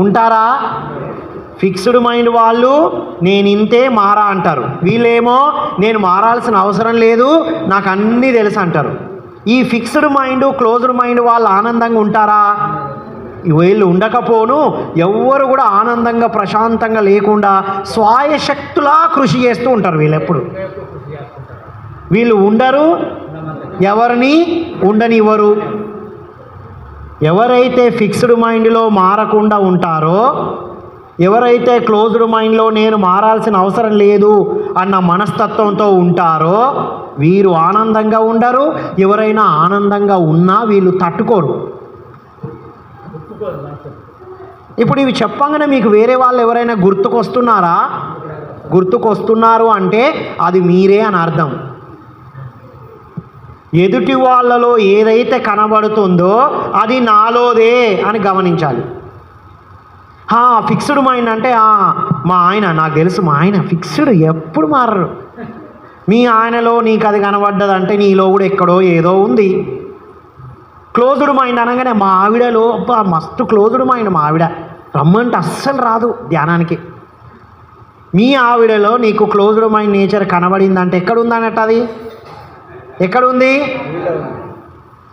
ఉంటారా? ఫిక్స్డ్ మైండ్ వాళ్ళు నేనింతే, మారా అంటారు. వీళ్ళేమో నేను మారాల్సిన అవసరం లేదు, నాకు అన్నీ తెలుసు అంటారు. ఈ ఫిక్స్డ్ మైండ్, క్లోజ్డ్ మైండ్ వాళ్ళు ఆనందంగా ఉంటారా? వీళ్ళు ఉండకపోను ఎవ్వరు కూడా ఆనందంగా ప్రశాంతంగా లేకుండా స్వాయశక్తులా కృషి చేస్తూ ఉంటారు. వీళ్ళు ఎప్పుడు వీళ్ళు ఉండరు, ఎవరిని ఉండనివ్వరు. ఎవరైతే ఫిక్స్డ్ మైండ్లో మారకుండా ఉంటారో, ఎవరైతే క్లోజ్డ్ మైండ్లో నేను మారాల్సిన అవసరం లేదు అన్న మనస్తత్వంతో ఉంటారో వీరు ఆనందంగా ఉండరు. ఎవరైనా ఆనందంగా ఉన్నా వీళ్ళు తట్టుకోరు. ఇప్పుడు ఇవి చెప్పగానే మీకు వేరే వాళ్ళు ఎవరైనా గుర్తుకొస్తున్నారా? గుర్తుకొస్తున్నారు అంటే అది మీరే అని అర్థం. ఎదుటి వాళ్ళలో ఏదైతే కనబడుతుందో అది నాలోదే అని గమనించాలి. ఫిక్స్డ్ మైండ్ అంటే మా ఆయన, నాకు తెలుసు మా ఆయన ఫిక్స్డ్, ఎప్పుడు మారరు. మీ ఆయనలో నీకు అది కనబడ్డదంటే నీలో కూడా ఎక్కడో ఏదో ఉంది. క్లోజ్డ్ మైండ్ అనగానే మా ఆవిడలో మస్తు క్లోజ్డ్ మైండ్, మా ఆవిడ రమ్మంటే అస్సలు రాదు ధ్యానానికి. మీ ఆవిడలో నీకు క్లోజ్డ్ మైండ్ నేచర్ కనబడిందంటే ఎక్కడుందన్నట్టు? అది ఎక్కడుంది?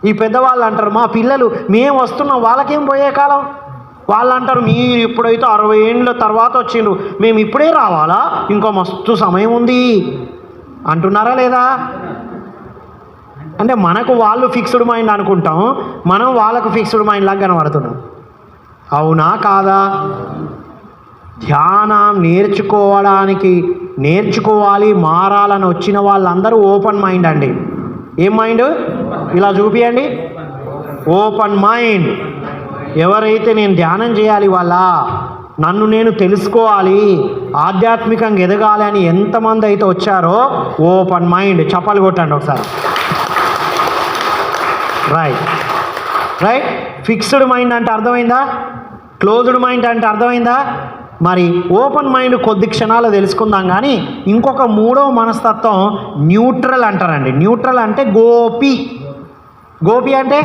ఈ పెద్దవాళ్ళు అంటారు మా పిల్లలు మేము వస్తున్నాం, వాళ్ళకేం పోయే కాలం. వాళ్ళు అంటారు మీరు ఇప్పుడైతే 60 ఏళ్ళ తర్వాత వచ్చిండ్రు, మేము ఇప్పుడే రావాలా, ఇంకో మస్తు సమయం ఉంది అంటున్నారా లేదా? అంటే మనకు వాళ్ళు ఫిక్స్డ్ మైండ్ అనుకుంటాం, మనం వాళ్ళకు ఫిక్స్డ్ మైండ్ లాగా కనబడుతున్నాం. అవునా కాదా? ధ్యానం నేర్చుకోవాలి, మారాలని వచ్చిన వాళ్ళందరూ ఓపెన్ మైండ్ అండి. ఏం మైండ్? ఇలా చూపియండి, ఓపెన్ మైండ్. ఎవరైతే నేను ధ్యానం చేయాలి, వాళ్ళ నన్ను నేను తెలుసుకోవాలి, ఆధ్యాత్మికంగా ఎదగాలి అని ఎంతమంది అయితే వచ్చారో ఓపెన్ మైండ్ చప్పలు కొట్టండి ఒకసారి. రైట్. ఫిక్స్డ్ మైండ్ అంటే అర్థమైందా? క్లోజ్డ్ మైండ్ అంటే అర్థమైందా? మరి ఓపెన్ మైండ్ కొద్ది క్షణాలు తెలుసుకుందాం. కానీ ఇంకొక మూడవ మనస్తత్వం న్యూట్రల్ అంటారండి. న్యూట్రల్ అంటే గోపి అంటే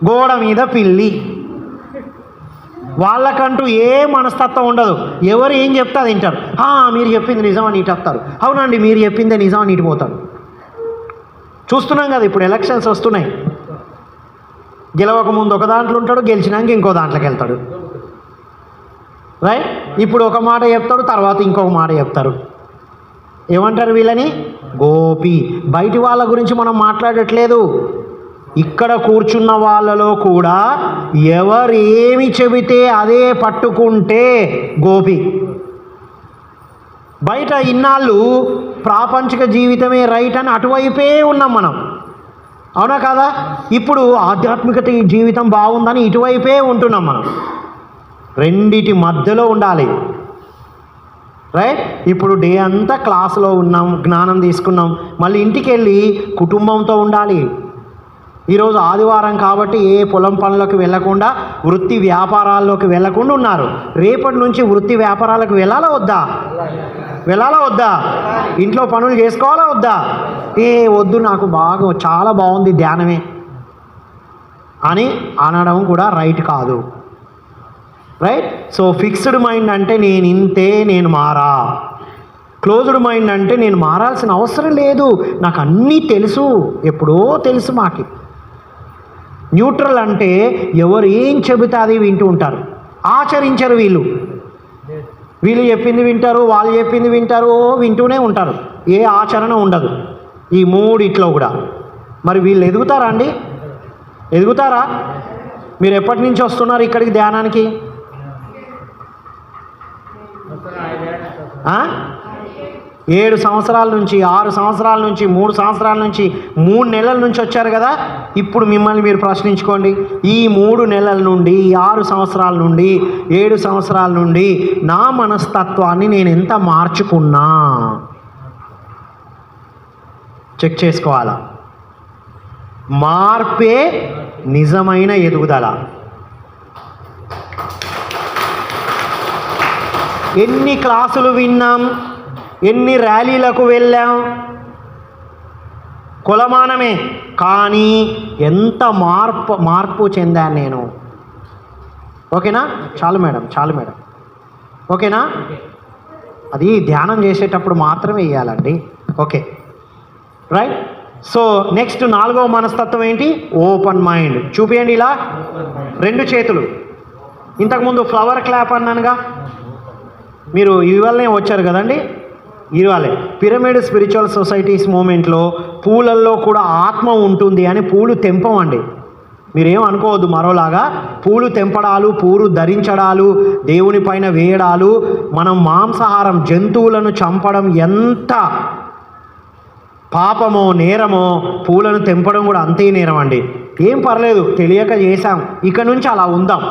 గోడ మీద పిల్లి. వాళ్ళకంటూ ఏ మనస్తత్వం ఉండదు. ఎవరు ఏం చెప్తే అది వింటారు. మీరు చెప్పింది నిజం అని ఇటు వస్తారు. అవునండి మీరు చెప్పిందే నిజం అని ఇటు పోతారు. చూస్తున్నాం కదా, ఇప్పుడు ఎలక్షన్స్ వస్తున్నాయి. గెలవక ముందు ఒక దాంట్లో ఉంటాడు, గెలిచినాక ఇంకో దాంట్లోకి వెళ్తాడు. రైట్? ఇప్పుడు ఒక మాట చెప్తాడు, తర్వాత ఇంకొక మాట చెప్తారు. ఏమంటారు వీళ్ళని? గోపి. బయటి వాళ్ళ గురించి మనం మాట్లాడట్లేదు. ఇక్కడ కూర్చున్న వాళ్ళలో కూడా ఎవరు ఏమి చెబితే అదే పట్టుకుంటే గోపి. బయట ఇన్నాళ్ళు ప్రాపంచిక జీవితమే రైట్ అని అటువైపే ఉన్నాం మనం, అవునా కాదా? ఇప్పుడు ఆధ్యాత్మికత జీవితం బాగుందని ఇటువైపే ఉంటున్నాం మనం. రెండిటి మధ్యలో ఉండాలి. రైట్? ఇప్పుడు డే అంతా క్లాసులో ఉన్నాం, జ్ఞానం తీసుకున్నాం, మళ్ళీ ఇంటికి వెళ్ళి కుటుంబంతో ఉండాలి. ఈరోజు ఆదివారం కాబట్టి ఏ పొలం పనులకు వెళ్ళకుండా, వృత్తి వ్యాపారాల్లోకి వెళ్ళకుండా ఉన్నారు. రేపటి నుంచి వృత్తి వ్యాపారాలకు వెళ్ళాలా వద్దా? వెళ్ళాలా వద్దా? ఇంట్లో పనులు చేసుకోవాలా వద్దా? వద్దు, నాకు బాగా చాలా బాగుంది ధ్యానమే అని అనడం కూడా రైట్ కాదు. రైట్? సో ఫిక్స్డ్ మైండ్ అంటే నేను ఇంతే, నేను మారా. క్లోజ్డ్ మైండ్ అంటే నేను మారాల్సిన అవసరం లేదు, నాకు అన్నీ తెలుసు, ఎప్పుడో తెలుసు మాకి. న్యూట్రల్ అంటే ఎవరు ఏం చెబితే అది వింటూ ఉంటారు, ఆచరించరు. వీళ్ళు చెప్పింది వింటారు, వాళ్ళు చెప్పింది వింటారు, వింటూనే ఉంటారు, ఏ ఆచరణ ఉండదు ఈ మూడిట్లో కూడా. మరి వీళ్ళు ఎదుగుతారా అండి? ఎదుగుతారా? మీరు ఎప్పటి నుంచి వస్తున్నారు ఇక్కడికి ధ్యానానికి? 7 సంవత్సరాల నుంచి, 6 సంవత్సరాల నుంచి, 3 సంవత్సరాల నుంచి, 3 నెలల నుంచి వచ్చారు కదా. ఇప్పుడు మిమ్మల్ని మీరు ప్రశ్నించుకోండి, ఈ 3 నెలల నుండి, 6 సంవత్సరాల నుండి, 7 సంవత్సరాల నుండి నా మనస్తత్వాన్ని నేను ఎంత మార్చుకున్నా చెక్ చేసుకోవాలా. మార్పే నిజమైన ఎదుగుదల. ఎన్ని క్లాసులు విన్నాం, ఎన్ని ర్యాలీలకు వెళ్ళాం, కొలమానమే. కానీ ఎంత మార్పు చెందాను నేను. ఓకేనా? చాలు మేడం. ఓకేనా? అది ధ్యానం చేసేటప్పుడు మాత్రమే వేయాలండి. Okay, right? సో నెక్స్ట్ 4వ మనస్తత్వం ఏంటి? Open mind. చూపియండి ఇలా 2 చేతులు. ఇంతకుముందు ఫ్లవర్ క్లాప్ అన్నానుగా, మీరు ఇవాళనే వచ్చారు కదండి. ఇవాళే పిరమిడ్ స్పిరిచువల్ సొసైటీస్ మూమెంట్లో పూలల్లో కూడా ఆత్మ ఉంటుంది అని పూలు తెంపమండి. మీరేం అనుకోవద్దు మరోలాగా. పూలు తెంపడాలు, పూలు ధరించడాలు, దేవుని పైన వేయడాలు, మనం మాంసాహారం జంతువులను చంపడం ఎంత పాపమో నేరమో, పూలను తెంపడం కూడా అంతే నేరం అండి. ఏం పర్లేదు, తెలియక చేశాం, ఇక నుంచి అలా ఉందాం.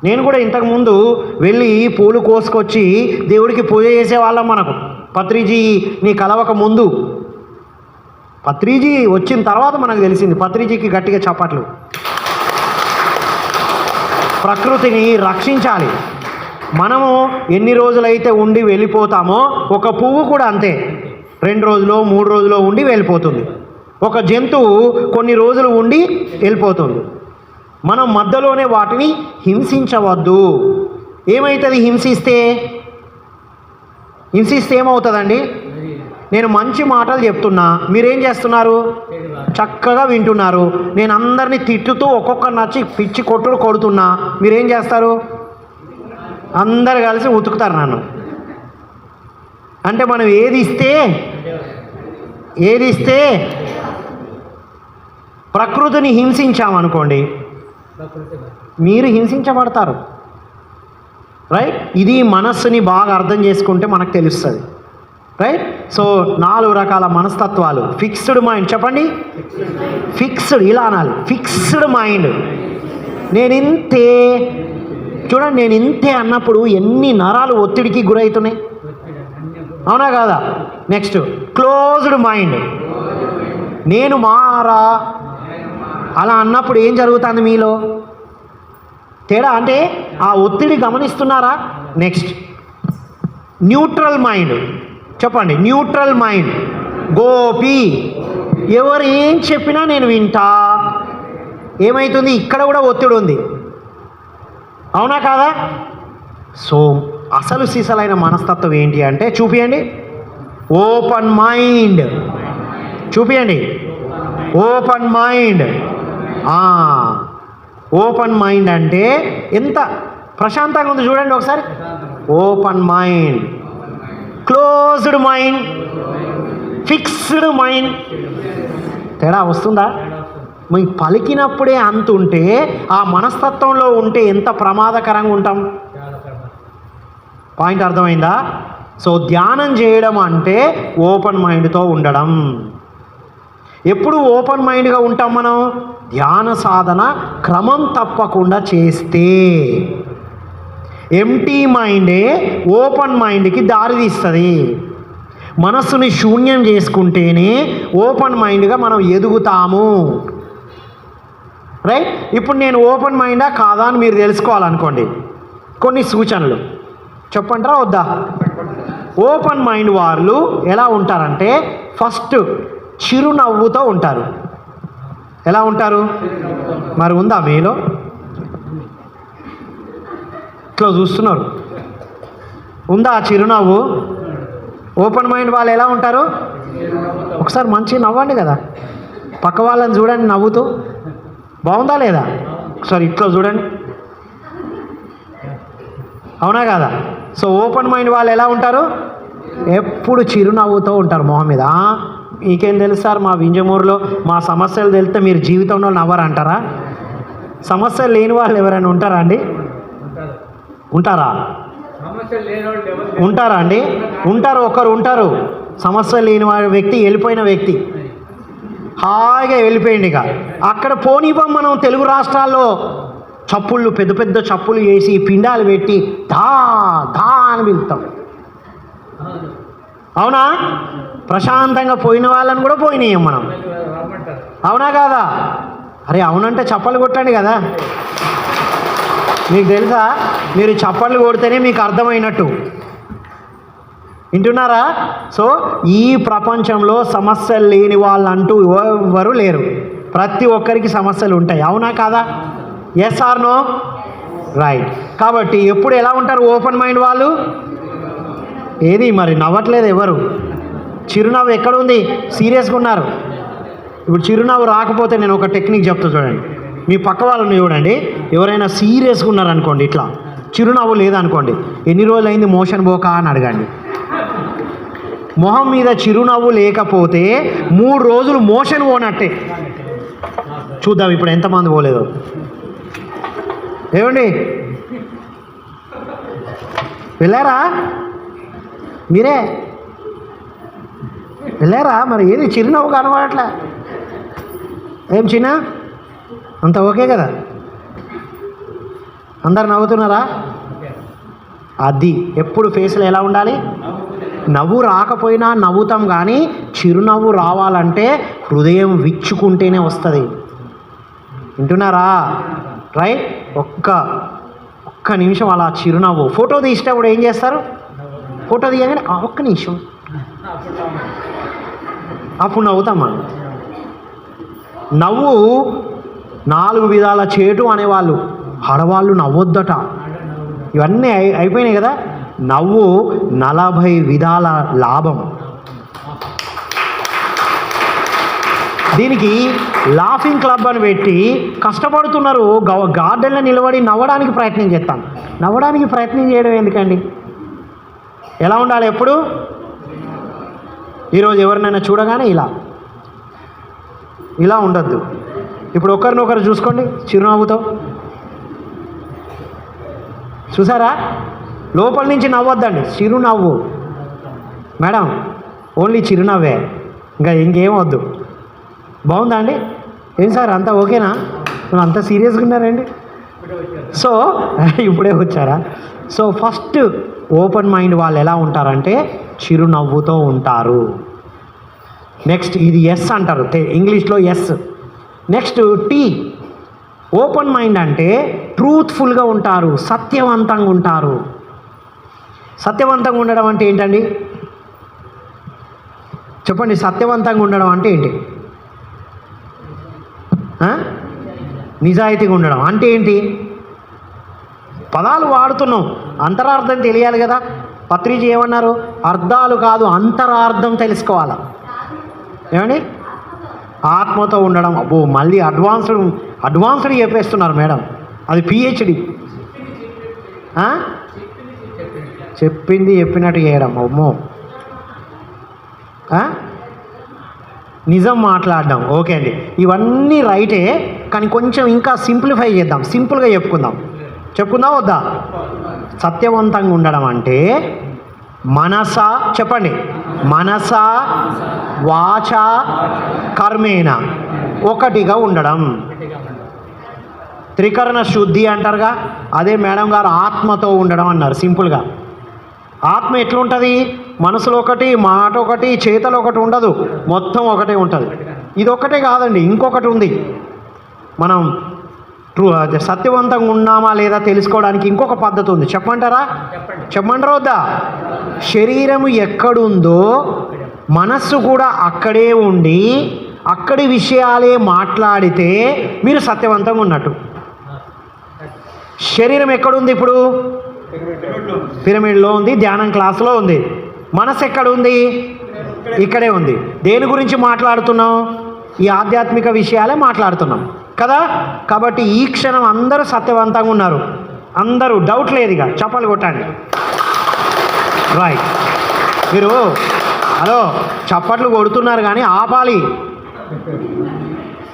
నేను కూడా ఇంతకుముందు వెళ్ళి పూలు కోసుకొచ్చి దేవుడికి పూజ చేసేవాళ్ళం. మనకు పత్రిజీ నీ కలవక ముందు, పత్రిజీ వచ్చిన తర్వాత మనకు తెలిసింది. పత్రిజీకి గట్టిగా చప్పట్లు. ప్రకృతిని రక్షించాలి. మనము ఎన్ని రోజులైతే ఉండి వెళ్ళిపోతామో, ఒక పువ్వు కూడా అంతే, 2 రోజులో 3 రోజులో ఉండి వెళ్ళిపోతుంది. ఒక జంతువు కొన్ని రోజులు ఉండి వెళ్ళిపోతుంది. మనం మధ్యలోనే వాటిని హింసించవద్దు. ఏమవుతుంది హింసిస్తే ఏమవుతుందండి? నేను మంచి మాటలు చెప్తున్నా, మీరేం చేస్తున్నారు? చక్కగా వింటున్నారు. నేను అందరినీ తిట్టుతూ ఒక్కొక్కరు నచ్చి పిచ్చి కొట్టుడు కొడుతున్నా, మీరేం చేస్తారు? అందరు కలిసి ఉతుకుతారు నన్ను. అంటే మనం ఏది ఇస్తే ప్రకృతిని హింసించామనుకోండి, మీరు హింసించబడతారు. రైట్? ఇది మనస్సుని బాగా అర్థం చేసుకుంటే మనకు తెలుస్తుంది. రైట్? సో 4 రకాల మనస్తత్వాలు. Fixed mind. చెప్పండి, ఫిక్స్డ్. ఇలా అనాలి, ఫిక్స్డ్ మైండ్. నేను ఇంతే. చూడండి, నేను ఇంతే అన్నప్పుడు ఎన్ని నరాలు ఒత్తిడికి గురవుతున్నాయి, అవునా కాదా? Next closed mind. నేను మారా అలా అన్నప్పుడు ఏం జరుగుతుంది మీలో? తేడా అంటే ఆ ఒత్తిడి గమనిస్తున్నారా? Next neutral mind. చెప్పండి, న్యూట్రల్ మైండ్. గోపి. ఎవరు ఏం చెప్పినా నేను వింటా. ఏమవుతుంది? ఇక్కడ కూడా ఒత్తిడి ఉంది. అవునా కాదా? సో అసలు సీసలైన మనస్తత్వం ఏంటి అంటే చూపియండి. Open mind. చూపియండి. Open mind. ఓపెన్ మైండ్ అంటే ఎంత ప్రశాంతంగా ఉంది చూడండి ఒకసారి. Open mind, closed mind, fixed mind. తేడా వస్తుందా? మీ పలికినప్పుడే అంత ఉంటే ఆ మనస్తత్వంలో ఉంటే ఎంత ప్రమాదకరంగా ఉంటాం. పాయింట్ అర్థమైందా? సో ధ్యానం చేయడం అంటే ఓపెన్ మైండ్తో ఉండడం. ఎప్పుడు ఓపెన్ మైండ్గా ఉంటాం మనం? ధ్యాన సాధన క్రమం తప్పకుండా చేస్తే. ఎంటీ మైండే ఓపెన్ మైండ్కి దారితీస్తుంది. మనస్సుని శూన్యం చేసుకుంటేనే ఓపెన్ మైండ్గా మనం ఎదుగుతాము. రైట్? ఇప్పుడు నేను ఓపెన్ మైండా కాదా అని మీరు తెలుసుకోవాలనుకోండి, కొన్ని సూచనలు చెప్పంటారా వద్దా? ఓపెన్ మైండ్ వాళ్ళు ఎలా ఉంటారంటే ఫస్ట్ చిరునవ్వుతో ఉంటారు. ఎలా ఉంటారు? మరి ఉందా మీలో? ఇట్లా చూస్తున్నారు, ఉందా ఆ చిరునవ్వు? ఓపెన్ మైండ్ వాళ్ళు ఎలా ఉంటారు? ఒకసారి మంచి నవ్వండి కదా, పక్క వాళ్ళని చూడండి నవ్వుతూ. బాగుందా లేదా? ఒకసారి ఇట్లా చూడండి. అవునా కదా? సో ఓపెన్ మైండ్ వాళ్ళు ఎలా ఉంటారు? ఎప్పుడు చిరునవ్వుతో ఉంటారు మొహం మీద. మీకేం తెలుసు సార్, మా వింజమూరులో మా సమస్యలు తెలిస్తే మీరు జీవితంలో నవ్వరంటారా? సమస్యలు లేని వాళ్ళు ఎవరైనా ఉంటారా అండి? ఉంటారా? ఉంటారా అండి? ఉంటారు, ఒకరు ఉంటారు. సమస్యలు లేని వాడి వ్యక్తి, వెళ్ళిపోయిన వ్యక్తి, హాయిగా వెళ్ళిపోయింది. ఇక అక్కడ పోనివ్వం. మనం తెలుగు రాష్ట్రాల్లో చప్పుళ్ళు, పెద్ద పెద్ద చప్పులు వేసి పిండాలు పెట్టి ధా ధా అని పిలుస్తాం. అవునా? ప్రశాంతంగా పోయిన వాళ్ళని కూడా పోయినాయి మనం. అవునా కాదా? అరే అవునంటే చప్పలు కొట్టండి కదా. మీకు తెలుసా, మీరు చప్పట్లు కొడితేనే మీకు అర్థమైనట్టు. వింటున్నారా? సో ఈ ప్రపంచంలో సమస్యలు లేని వాళ్ళు అంటూ ఎవరు లేరు. ప్రతి ఒక్కరికి సమస్యలు ఉంటాయి. అవునా కాదా? Yes or no? రైట్. కాబట్టి ఎప్పుడు ఎలా ఉంటారు ఓపెన్ మైండ్ వాళ్ళు? ఏది మరి నవ్వట్లేదు ఎవరు? చిరునవ్వు ఎక్కడ ఉంది? సీరియస్గా ఉన్నారు. ఇప్పుడు చిరునవ్వు రాకపోతే నేను ఒక టెక్నిక్ చెప్తా చూడండి. మీ పక్క వాళ్ళని చూడండి, ఎవరైనా సీరియస్గా ఉన్నారనుకోండి, ఇట్లా చిరునవ్వు లేదనుకోండి, ఎన్ని రోజులైంది మోషన్ పోక అని అడగండి. మొహం మీద చిరునవ్వు లేకపోతే 3 రోజులు మోషన్ పోనట్టే. చూద్దాం ఇప్పుడు ఎంతమంది పోలేదో. ఏమండి వెళ్ళారా? మీరే వెళ్ళారా? మరి ఏది చిరునవ్వు కనబడట్లే. ఏం చిన్న అంత ఓకే కదా? అందరు నవ్వుతున్నారా? అది ఎప్పుడు ఫేస్లో ఎలా ఉండాలి? నవ్వు రాకపోయినా నవ్వుతాం, కానీ చిరునవ్వు రావాలంటే హృదయం విచ్చుకుంటేనే వస్తుంది. వింటున్నారా? రైట్? ఒక్క నిమిషం అలా చిరునవ్వు. ఫోటో తీసేటప్పుడు ఏం చేస్తారు? ఫోటో తీయగానే ఒక్క నిమిషం అప్పుడు నవ్వుతాం మనం. నవ్వు 4 విధాల చేటు అనేవాళ్ళు, ఆడవాళ్ళు నవ్వొద్దట. ఇవన్నీ అయిపోయినాయి కదా. నవ్వు 40 విధాల లాభం. దీనికి లాఫింగ్ క్లబ్ అని పెట్టి కష్టపడుతున్నారు. గార్డెన్లో నిలబడి నవ్వడానికి ప్రయత్నం చేస్తాను. నవ్వడానికి ప్రయత్నం చేయడం ఎందుకండి? ఎలా ఉండాలి ఎప్పుడు? ఈరోజు ఎవరినైనా చూడగానే ఇలా ఉండొద్దు. ఇప్పుడు ఒకరినొకరు చూసుకోండి చిరునవ్వుతో. చూసారా? లోపల నుంచి నవ్వొద్దండి, చిరునవ్వు. మేడం ఓన్లీ చిరునవ్వే, ఇంకా ఇంకేం వద్దు. బాగుందా అండి? ఏం సార్ అంతా ఓకేనా? అంత సీరియస్గా ఉన్నారండి? సో ఇప్పుడే వచ్చారా? సో ఫస్ట్ ఓపెన్ మైండ్ వాళ్ళు ఎలా ఉంటారంటే చిరునవ్వుతో ఉంటారు. నెక్స్ట్ ఇది ఎస్ అంటారు, ఇంగ్లీష్లో S. Next T. Open mind అంటే ట్రూత్ఫుల్గా ఉంటారు, సత్యవంతంగా ఉంటారు. సత్యవంతంగా ఉండడం అంటే ఏంటండి? చెప్పండి. సత్యవంతంగా ఉండడం అంటే ఏంటి? నిజాయితీగా ఉండడం అంటే ఏంటి? పదాలు వాడుతున్నాం, అంతరార్థం తెలియాలి కదా. పత్రిజీ ఏమన్నారు? అర్థాలు కాదు అంతరార్థం తెలుసుకోవాలా. ఏమండి? ఆత్మతో ఉండడం. అబ్బో, మళ్ళీ అడ్వాన్స్డ్ చెప్పేస్తున్నారు మేడం. అది పిహెచ్డి. చెప్పింది చెప్పినట్టు చేయడం. అమ్మో, నిజం మాట్లాడడం. ఓకే అండి, ఇవన్నీ రైటే, కానీ కొంచెం ఇంకా సింప్లిఫై చేద్దాం, సింపుల్గా చెప్పుకుందాం వద్దా? సత్యవంతంగా ఉండడం అంటే మనస, చెప్పండి, మనస వాచ కర్మేణ ఒకటిగా ఉండడం. త్రికరణ శుద్ధి అంటారుగా, అదే మేడం గారు ఆత్మతో ఉండడం అన్నారు. సింపుల్గా ఆత్మ ఎట్లుంటుంది? మనసులో ఒకటి, మాట ఒకటి, చేతలు ఒకటి ఉండదు, మొత్తం ఒకటే ఉంటుంది. ఇది ఒకటే కాదండి, ఇంకొకటి ఉంది. మనం సత్యవంతంగా ఉన్నామా లేదా తెలుసుకోవడానికి ఇంకొక పద్ధతి ఉంది. చెప్పమంటారా వద్దా? శరీరము ఎక్కడుందో మనస్సు కూడా అక్కడే ఉండి అక్కడి విషయాలే మాట్లాడితే మీరు సత్యవంతంగా ఉన్నట్టు. శరీరం ఎక్కడుంది? ఇప్పుడు పిరమిడ్లో ఉంది, ధ్యానం క్లాసులో ఉంది. మనసు ఎక్కడుంది? ఇక్కడే ఉంది. దేని గురించి మాట్లాడుతున్నాం? ఈ ఆధ్యాత్మిక విషయాలే మాట్లాడుతున్నాం కదా. కాబట్టి ఈ క్షణం అందరూ సత్యవంతంగా ఉన్నారు. అందరూ, డౌట్ లేదు. ఇక చప్పలు కొట్టండి. రైట్. మీరు హలో చప్పట్లు కొడుతున్నారు కానీ ఆపాలి.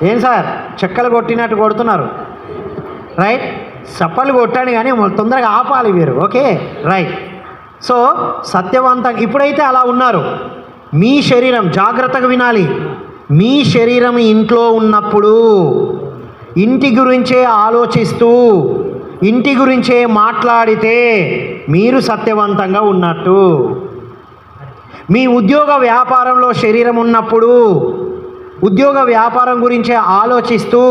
ఏం సార్ చెక్కలు కొట్టినట్టు కొడుతున్నారు? రైట్. చప్పట్లు కొట్టండి కానీ తొందరగా ఆపాలి మీరు. Okay, right. సో సత్యవంతంగా ఇప్పుడైతే అలా ఉన్నారు. మీ శరీరం, జాగ్రత్తగా వినాలి, మీ శరీరం ఇంట్లో ఉన్నప్పుడు ఇంటి గురించే ఆలోచిస్తూ ఇంటి గురించే మాట్లాడితే మీరు సత్యవంతంగా ఉన్నట్టు. మీ ఉద్యోగ వ్యాపారంలో శరీరం ఉన్నప్పుడు ఉద్యోగ వ్యాపారం గురించే ఆలోచిస్తూ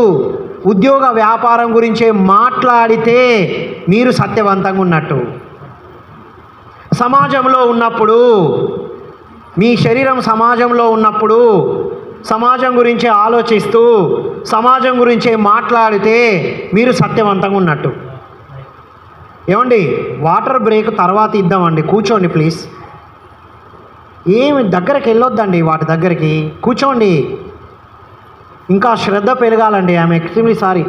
ఉద్యోగ వ్యాపారం గురించే మాట్లాడితే మీరు సత్యవంతంగా ఉన్నట్టు. సమాజంలో ఉన్నప్పుడు, మీ శరీరం సమాజంలో ఉన్నప్పుడు సమాజం గురించి ఆలోచిస్తూ సమాజం గురించే మాట్లాడితే మీరు సత్యవంతంగా ఉన్నట్టు. ఏమండి, వాటర్ బ్రేక్ తర్వాత ఇద్దామండి, కూర్చోండి ప్లీజ్. ఏమి దగ్గరికి వెళ్ళొద్దండి, వాటి దగ్గరికి కూర్చోండి. ఇంకా శ్రద్ధ పెరగాలండి. I'm extremely sorry.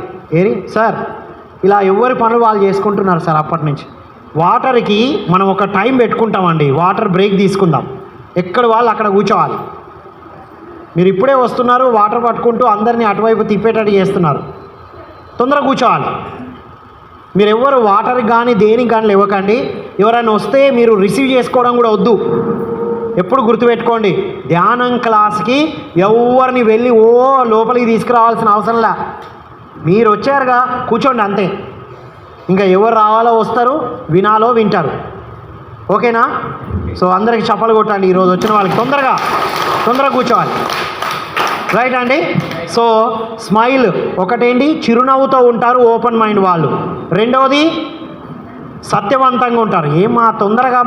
సార్ ఇలా ఎవరి పనులు వాళ్ళు చేసుకుంటున్నారు సార్ అప్పటి నుంచి. వాటర్కి మనం ఒక టైం పెట్టుకుంటామండి, వాటర్ బ్రేక్ తీసుకుందాం. ఎక్కడ వాళ్ళు అక్కడ కూర్చోవాలి. మీరు ఇప్పుడే వస్తున్నారు, వాటర్ పట్టుకుంటూ అందరినీ అటువైపు తిప్పేటట్టు చేస్తున్నారు. తొందరగా కూర్చోవాలి. మీరు ఎవరు వాటర్కి కానీ దేనికి కానీ లేవకండి. ఎవరైనా వస్తే మీరు రిసీవ్ చేసుకోవడం కూడా వద్దు. ఎప్పుడు గుర్తుపెట్టుకోండి, ధ్యానం క్లాస్కి ఎవరిని వెళ్ళి లోపలికి తీసుకురావాల్సిన అవసరంలా. మీరు వచ్చారుగా, కూర్చోండి అంతే. ఇంకా ఎవరు రావాలో వస్తారు, వినాలో వింటారు. ఓకేనా? సో అందరికి చప్పలు కొట్టండి. ఈరోజు వచ్చిన వాళ్ళకి తొందరగా కూర్చోవాలి. రైట్ అండి. సో స్మైల్ ఒకటేంటి, చిరునవ్వుతో ఉంటారు ఓపెన్ మైండ్ వాళ్ళు. రెండవది సత్యవంతంగా ఉంటారు. ఏమా తొందరగా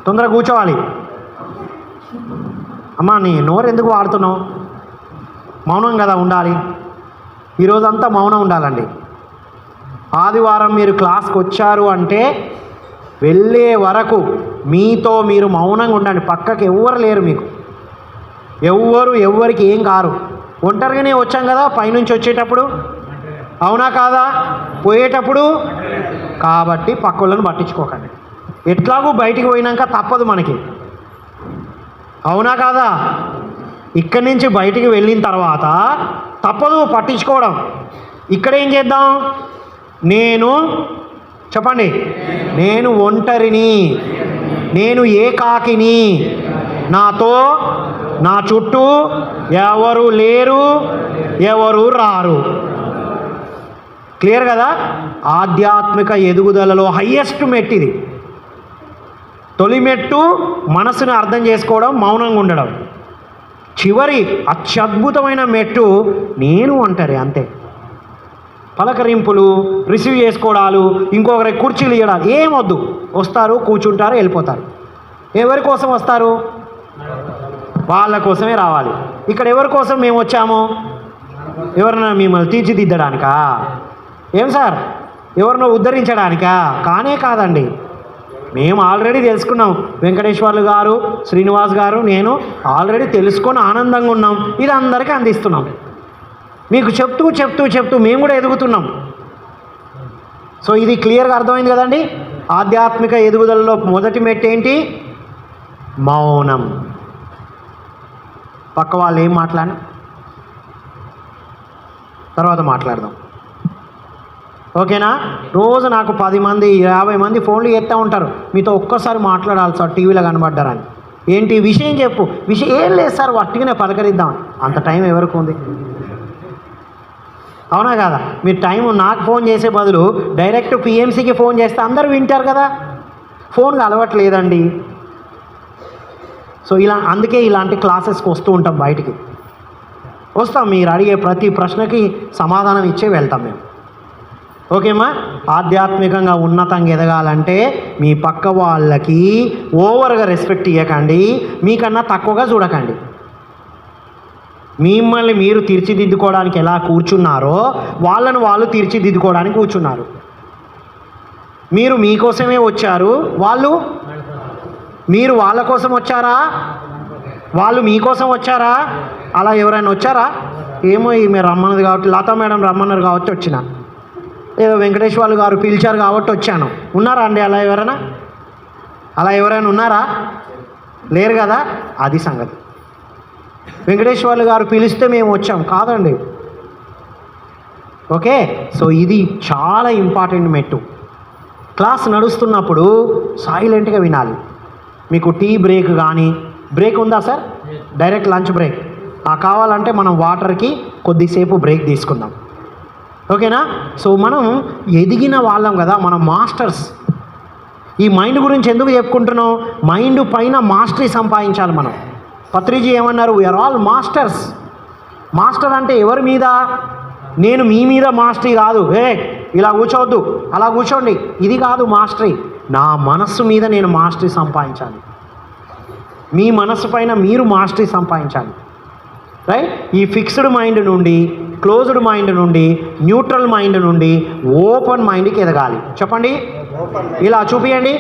తొందరగా కూర్చోవాలి. అమ్మా నీ నోరు ఎందుకు వాడుతున్నావు? మౌనం కదా ఉండాలి. ఈరోజంతా మౌనం ఉండాలండి. ఆదివారం మీరు క్లాస్కి వచ్చారు అంటే వెళ్ళే వరకు మీతో మీరు మౌనంగా ఉండండి. పక్కకి ఎవ్వరు లేరు, మీకు ఎవ్వరికి ఏం కారు. ఒంటరిగానే వచ్చాం కదా పైనుంచి వచ్చేటప్పుడు, అవునా కాదా? పోయేటప్పుడు. కాబట్టి పక్కలను పట్టించుకోకండి. ఎట్లాగూ బయటికి పోయినాక తప్పదు మనకి, అవునా కాదా? ఇక్కడి నుంచి బయటికి వెళ్ళిన తర్వాత తప్పదు పట్టించుకోవడం. ఇక్కడ ఏం చేద్దాం? చెప్పండి, నేను ఒంటరిని, నేను ఏకాకిని, నాతో నా చుట్టూ ఎవరు లేరు, ఎవరు రారు. క్లియర్ కదా? ఆధ్యాత్మిక ఎదుగుదలలో హయ్యెస్ట్ మెట్టు ఇది. తొలి మెట్టు మనసుని అర్థం చేసుకోవడం, మౌనంగా ఉండడం. చివరి అత్యద్భుతమైన మెట్టు నేను ఒంటరి, అంతే. పలకరింపులు, రిసీవ్ చేసుకోవడాలు, ఇంకొకరి కుర్చీలు ఇవ్వడాలు ఏమొద్దు. వస్తారు, కూర్చుంటారు, వెళ్ళిపోతారు. ఎవరి కోసం వస్తారు? వాళ్ళ కోసమే రావాలి. ఇక్కడ ఎవరి కోసం మేము వచ్చాము? ఎవరన్నా మిమ్మల్ని తీర్చిదిద్దడానికా? ఏం సార్, ఎవరినో ఉద్ధరించడానికా? కానే కాదండి. మేము ఆల్రెడీ తెలుసుకున్నాం. వెంకటేశ్వర్లు గారు, శ్రీనివాస్ గారు, నేను ఆల్రెడీ తెలుసుకొని ఆనందంగా ఉన్నాం. ఇది అందరికీ అందిస్తున్నాం. మీకు చెప్తూ చెప్తూ చెప్తూ మేము కూడా ఎదుగుతున్నాం. సో ఇది క్లియర్గా అర్థమైంది కదండి. ఆధ్యాత్మిక ఎదుగుదలలో మొదటి మెట్టు ఏంటి? మౌనం. పక్క వాళ్ళు ఏం మాట్లాడినా తర్వాత మాట్లాడదాం, ఓకేనా? రోజు నాకు 10 మంది 50 మంది ఫోన్లు చేస్తూ ఉంటారు, మీతో ఒక్కసారి మాట్లాడాలి సార్, టీవీలో కనబడ్డారని. ఏంటి విషయం చెప్పు. విషయం ఏం లేదు సార్, వట్టిగానే పలకరిద్దాం. అంత టైం ఎవరికి ఉంది? అవునా కదా? మీరు టైం నాకు ఫోన్ చేసే బదులు డైరెక్ట్ పిఎంసీకి ఫోన్ చేస్తే అందరూ వింటారు కదా. ఫోన్లు అలవాట్లేదండి. సో అందుకే ఇలాంటి క్లాసెస్కి వస్తూ ఉంటాం, బయటికి వస్తాం. మీరు అడిగే ప్రతి ప్రశ్నకి సమాధానం ఇచ్చే వెళ్తాం మేము, ఓకేమ్మా? ఆధ్యాత్మికంగా ఉన్నతంగా ఎదగాలంటే మీ పక్క వాళ్ళకి ఓవర్గా రెస్పెక్ట్ ఇవ్వకండి, మీకన్నా తక్కువగా చూడకండి. మిమ్మల్ని మీరు తీర్చిదిద్దుకోవడానికి ఎలా కూర్చున్నారో వాళ్ళను వాళ్ళు తీర్చిదిద్దుకోవడానికి కూర్చున్నారు. మీరు మీకోసమే వచ్చారు, మీరు వాళ్ళ కోసం వచ్చారా? వాళ్ళు మీకోసం వచ్చారా? అలా ఎవరైనా వచ్చారా? ఏమో ఈమె రమ్మన్నది కాబట్టి, లతా మేడం రమ్మన్నారు కాబట్టి వచ్చిన, ఏదో వెంకటేశ్వర్లు గారు పిలిచారు కాబట్టి వచ్చాను. ఉన్నారా అండి అలా ఎవరైనా ఉన్నారా? లేరు కదా. అది సంగతి. వెంకటేశ్వర్లు గారు పిలిస్తే మేము వచ్చాం కాదండి, ఓకే? సో ఇది చాలా ఇంపార్టెంట్ మెట్టు. క్లాస్ నడుస్తున్నప్పుడు సైలెంట్గా వినాలి. మీకు టీ బ్రేక్ కానీ, బ్రేక్ ఉందా సార్? డైరెక్ట్ లంచ్ బ్రేక్ కావాలంటే మనం వాటర్కి కొద్దిసేపు బ్రేక్ తీసుకుందాం, ఓకేనా? సో మనం ఎదిగిన వాళ్ళం కదా, మనం మాస్టర్స్. ఈ మైండ్ గురించి ఎందుకు చెప్పుకుంటున్నాం? మైండ్ పైన మాస్టరీ సంపాదించాలి మనం. పత్రిజీ ఏమన్నారు? We are all masters. మాస్టర్ అంటే ఎవరి మీద? నేను మీ మీద మాస్టరీ కాదు, ఇలా కూర్చోవద్దు, అలా కూర్చోండి, ఇది కాదు మాస్టరీ. నా మనస్సు మీద నేను మాస్టరీ సంపాదించాలి. మీ మనస్సు పైన మీరు మాస్టరీ సంపాదించాలి, రైట్? ఈ ఫిక్స్డ్ మైండ్ నుండి, క్లోజ్డ్ మైండ్ నుండి, న్యూట్రల్ మైండ్ నుండి ఓపెన్ మైండ్కి ఎదగాలి. చెప్పండి, ఇలా చూపియండి.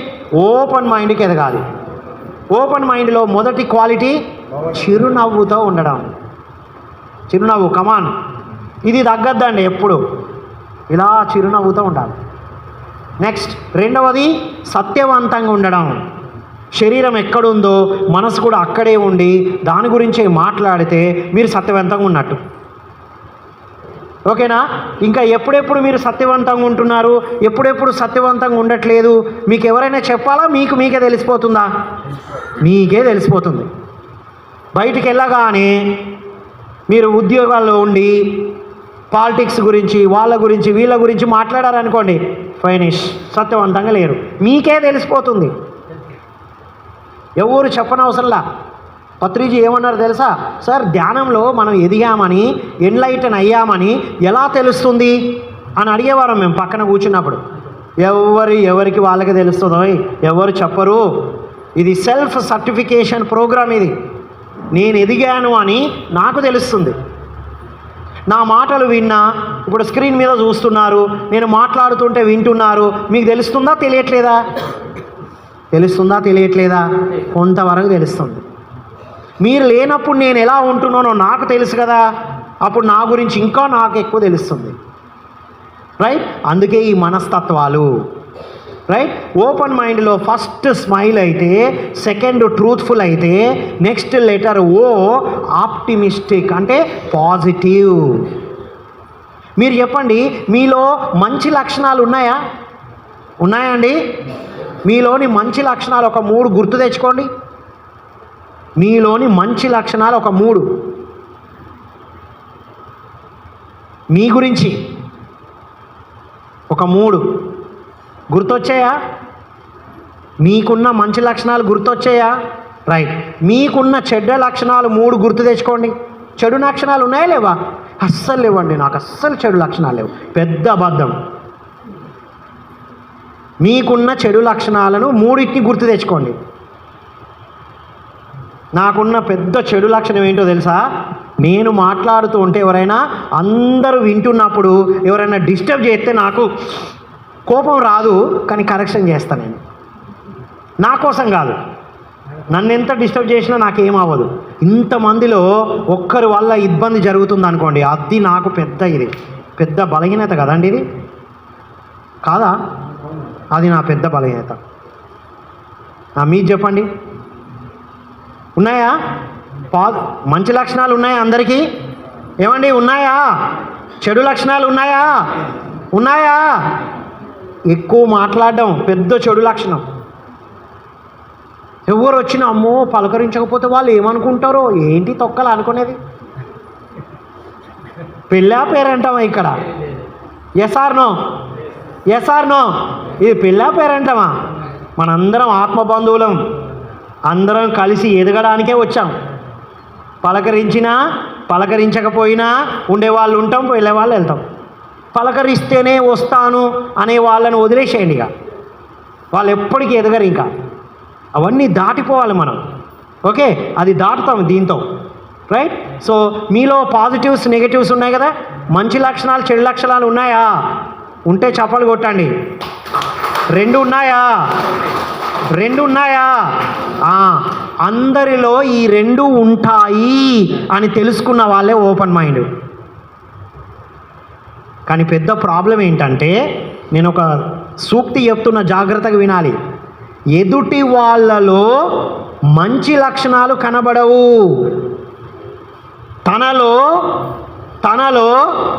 ఓపెన్ మైండ్కి ఎదగాలి. ఓపెన్ మైండ్లో మొదటి క్వాలిటీ చిరునవ్వుతో ఉండడం. చిరునవ్వు, కమాన్. ఇది తగ్గద్దండి, ఎప్పుడు ఇలా చిరునవ్వుతో ఉండాలి. నెక్స్ట్ రెండవది సత్యవంతంగా ఉండడం. శరీరం ఎక్కడుందో మనసు కూడా అక్కడే ఉండి దాని గురించే మాట్లాడితే మీరు సత్యవంతంగా ఉన్నట్టు, ఓకేనా? ఇంకా ఎప్పుడెప్పుడు మీరు సత్యవంతంగా ఉంటున్నారు, ఎప్పుడెప్పుడు సత్యవంతంగా ఉండట్లేదు మీకు ఎవరైనా చెప్పాలా? మీకే తెలిసిపోతుందా? మీకే తెలిసిపోతుంది. బయటికి వెళ్ళగానే మీరు ఉద్యోగాల్లో ఉండి పాలిటిక్స్ గురించి, వాళ్ళ గురించి, వీళ్ళ గురించి మాట్లాడారనుకోండి, ఫైనిష్, సత్యవంతంగా లేరు. మీకే తెలిసిపోతుంది, ఎవరు చెప్పనవసరంలా. పత్రిజీ ఏమన్నారు తెలుసా? సార్, ధ్యానంలో మనం ఎదిగామని, ఎన్లైటన్ అయ్యామని ఎలా తెలుస్తుంది అని అడిగేవారం మేము పక్కన కూర్చున్నప్పుడు. ఎవరికి వాళ్ళకి తెలుస్తుందో, ఎవరు చెప్పరు. ఇది సెల్ఫ్ సర్టిఫికేషన్ ప్రోగ్రామ్. ఇది నేను ఎదిగాను అని నాకు తెలుస్తుంది. నా మాటలు విన్నా, ఇప్పుడు స్క్రీన్ మీద చూస్తున్నారు, నేను మాట్లాడుతుంటే వింటున్నారు, మీకు తెలుస్తుందా తెలియట్లేదా? తెలుస్తుందా తెలియట్లేదా? కొంతవరకు తెలుస్తుంది. మీరు లేనప్పుడు నేను ఎలా ఉంటున్నానో నాకు తెలుసు కదా, అప్పుడు నా గురించి ఇంకా నాకు ఎక్కువ తెలుస్తుంది, రైట్? అందుకే ఈ మనస్తత్వాలు, రైట్? ఓపెన్ మైండ్లో ఫస్ట్ స్మైల్ అయితే, సెకండ్ ట్రూత్ఫుల్ అయితే, నెక్స్ట్ లెటర్ ఓ ఆప్టిమిస్టిక్, అంటే పాజిటివ్. మీరు చెప్పండి, మీలో మంచి లక్షణాలు ఉన్నాయా? ఉన్నాయండి? మీలోని మంచి లక్షణాలు ఒక 3 గుర్తు తెచ్చుకోండి. మీలోని మంచి లక్షణాలు ఒక 3 మీ గురించి ఒక 3 గుర్తొచ్చాయా? మీకున్న మంచి లక్షణాలు గుర్తొచ్చాయా? రైట్. మీకున్న చెడ్డ లక్షణాలు 3 గుర్తు తెచ్చుకోండి. చెడు లక్షణాలు ఉన్నాయా లేవా? అస్సలు లేవండి, నాకు అస్సలు చెడు లక్షణాలు లేవు. పెద్ద అబద్ధం. మీకున్న చెడు లక్షణాలను 3 గుర్తు తెచ్చుకోండి. నాకున్న పెద్ద చెడు లక్షణం ఏంటో తెలుసా? నేను మాట్లాడుతూ ఉంటే ఎవరైనా అందరూ వింటున్నప్పుడు ఎవరైనా డిస్టర్బ్ చేస్తే నాకు కోపం రాదు, కానీ కరెక్షన్ చేస్తాను నేను. నా కోసం కాదు, నన్ను ఎంత డిస్టర్బ్ చేసినా నాకేం అవ్వదు. ఇంతమందిలో ఒక్కరి వల్ల ఇబ్బంది జరుగుతుంది అనుకోండి, అది నాకు పెద్ద బలహీనత కదండి ఇది, కాదా? అది నా పెద్ద బలహీనత. మీరు చెప్పండి, ఉన్నాయా? మంచి లక్షణాలు ఉన్నాయా అందరికీ? ఏమండి ఉన్నాయా? చెడు లక్షణాలు ఉన్నాయా? ఎక్కువ మాట్లాడడం పెద్ద చెడు లక్షణం. ఎవరు వచ్చినా అమ్మో పలకరించకపోతే వాళ్ళు ఏమనుకుంటారో, ఏంటి తొక్కలు అనుకునేది. పెళ్ళా పేరంటామా ఇక్కడ? Yes or no? ఇది పెళ్ళా పేరంటామా? మనందరం ఆత్మబంధువులం, అందరం కలిసి ఎదగడానికే వచ్చాం. పలకరించినా పలకరించకపోయినా ఉండేవాళ్ళు ఉంటాం, వెళ్ళేవాళ్ళు వెళ్తాం. పలకరిస్తేనే వస్తాను అనే వాళ్ళని వదిలేసేయండి, ఇక వాళ్ళు ఎప్పటికీ ఎదగరు. ఇంకా అవన్నీ దాటిపోవాలి మనం. ఓకే, అది దాటుతాం దీంతో, రైట్? సో మీలో పాజిటివ్స్ నెగటివ్స్ ఉన్నాయి కదా, మంచి లక్షణాలు చెడు లక్షణాలు ఉన్నాయా? ఉంటే చప్పలు కొట్టండి. రెండు ఉన్నాయా? అందరిలో ఈ రెండు ఉంటాయి అని తెలుసుకున్న వాళ్ళే ఓపెన్ మైండ్. కానీ పెద్ద ప్రాబ్లం ఏంటంటే, నేను ఒక సూక్తి చెప్తున్న, జాగ్రత్తగా వినాలి. ఎదుటి వాళ్ళలో మంచి లక్షణాలు కనబడవు, తనలో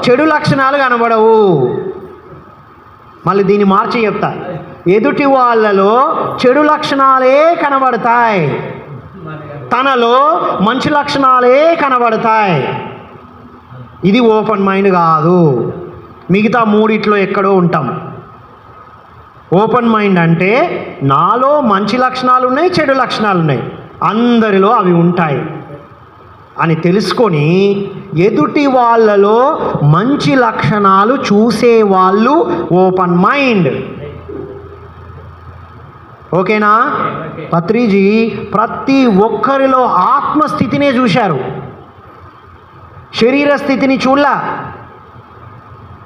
చెడు లక్షణాలు కనబడవు. మళ్ళీ దీన్ని మార్చి చెప్తా, ఎదుటి వాళ్ళలో చెడు లక్షణాలే కనబడతాయి, తనలో మంచి లక్షణాలే కనబడతాయి. ఇది ఓపెన్ మైండ్ కాదు. మిగతా మూడిట్లో ఎక్కడో ఉంటాం. ఓపెన్ మైండ్ అంటే నాలో మంచి లక్షణాలు ఉన్నాయి, చెడు లక్షణాలు ఉన్నాయి, అందరిలో అవి ఉంటాయి అని తెలుసుకొని ఎదుటి వాళ్ళలో మంచి లక్షణాలు చూసేవాళ్ళు ఓపెన్ మైండ్. ఓకేనా? పత్రిజీ ప్రతి ఒక్కరిలో ఆత్మస్థితినే చూశారు, శరీర స్థితిని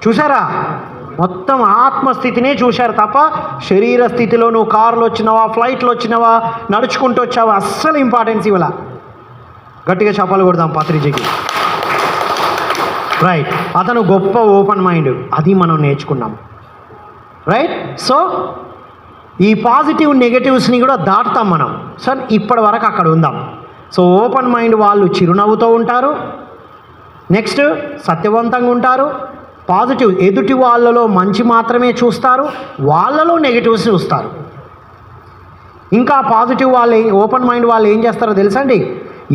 చూసారా? మొత్తం ఆత్మస్థితినే చూశారు తప్ప శరీర స్థితిలో నువ్వు కారులో వచ్చినావా, ఫ్లైట్లో వచ్చినావా, నడుచుకుంటూ వచ్చావా, అస్సలు ఇంపార్టెన్స్ ఇవ్వాల. గట్టిగా చప్పలు కొడదాం పత్రిజీకి. రైట్, అతను గొప్ప ఓపెన్ మైండ్, అది మనం నేర్చుకున్నాం. రైట్, సో ఈ పాజిటివ్ నెగటివ్స్ని కూడా దాటుతాం మనం. సార్ ఇప్పటి వరకు అక్కడ ఉందాం. సో ఓపెన్ మైండ్ వాళ్ళు చిరునవ్వుతో ఉంటారు, నెక్స్ట్ సత్యవంతంగా ఉంటారు, పాజిటివ్ ఎదుటి వాళ్ళలో మంచి మాత్రమే చూస్తారు, వాళ్ళలో నెగటివ్స్ చూస్తారు. ఇంకా పాజిటివ్ వాళ్ళు, ఓపెన్ మైండ్ వాళ్ళు ఏం చేస్తారో తెలుసండి,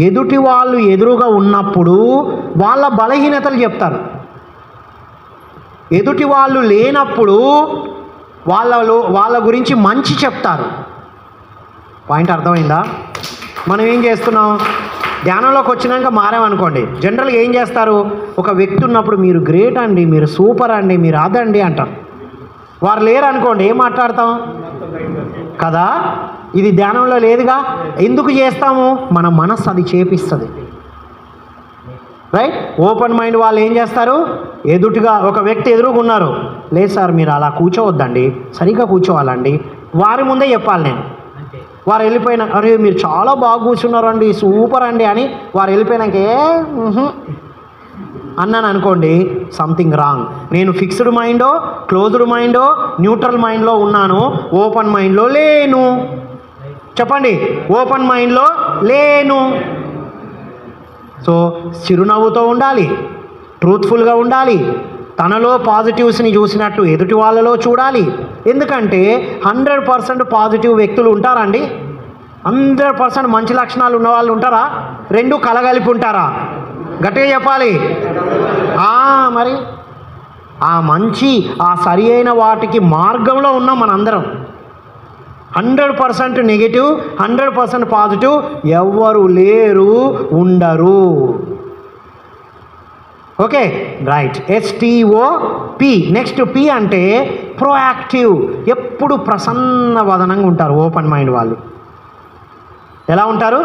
ఎదుటి వాళ్ళు ఎదురుగా ఉన్నప్పుడు వాళ్ళ బలహీనతలు చెప్తారు, ఎదుటి వాళ్ళు లేనప్పుడు వాళ్ళ గురించి మంచి చెప్తారు. పాయింట్ అర్థమైందా? మనం ఏం చేస్తున్నాం, ధ్యానంలోకి వచ్చినాక మారామనుకోండి, జనరల్గా ఏం చేస్తారు, ఒక వ్యక్తి ఉన్నప్పుడు మీరు గ్రేట్ అండి, మీరు సూపర్ అండి, మీరు అదండి అంటారు. వారు లేరు అనుకోండి, ఏం మాట్లాడతాం కదా? ఇది ధ్యానంలో లేదుగా. ఎందుకు చేస్తాము? మన మనస్సు అది చేపిస్తుంది. రైట్, ఓపెన్ మైండ్ వాళ్ళు ఏం చేస్తారు, ఎదుటిగా ఒక వ్యక్తి ఎదురుగున్నారు, లేదు సార్ మీరు అలా కూర్చోవద్దండి, సరిగ్గా కూర్చోవాలండి, వారి ముందే చెప్పాలి నేను. వారు వెళ్ళిపోయినా, అరే మీరు చాలా బాగా కూర్చున్నారండి, సూపర్ అండి అని వారు వెళ్ళిపోయినాక అన్నాను అనుకోండి, సంథింగ్ రాంగ్. నేను ఫిక్స్డ్ మైండో, క్లోజ్డ్ మైండో, న్యూట్రల్ మైండ్లో ఉన్నాను, ఓపెన్ మైండ్లో లేను. చెప్పండి, ఓపెన్ మైండ్లో లేను. సో చిరునవ్వుతో ఉండాలి, ట్రూత్ఫుల్గా ఉండాలి, తనలో పాజిటివ్స్ని చూసినట్టు ఎదుటి వాళ్ళలో చూడాలి. ఎందుకంటే 100% పాజిటివ్ వ్యక్తులు ఉంటారండి, 100% మంచి లక్షణాలు ఉన్న వాళ్ళు ఉంటారా? రెండు కలగలిపి ఉంటారా? గట్టిగా చెప్పాలి. మరి ఆ మంచి, ఆ సరి అయిన వాటికి మార్గంలో ఉన్నాం మనందరం. 100% నెగిటివ్, 100% పాజిటివ్ ఎవ్వరు లేరు, ఉండరు. Okay, right. STOP. Next P అంటే ప్రోయాక్టివ్. ఎప్పుడు ప్రసన్న వదనంగా ఉంటారు ఓపెన్ మైండ్ వాళ్ళు. ఎలా ఉంటారు?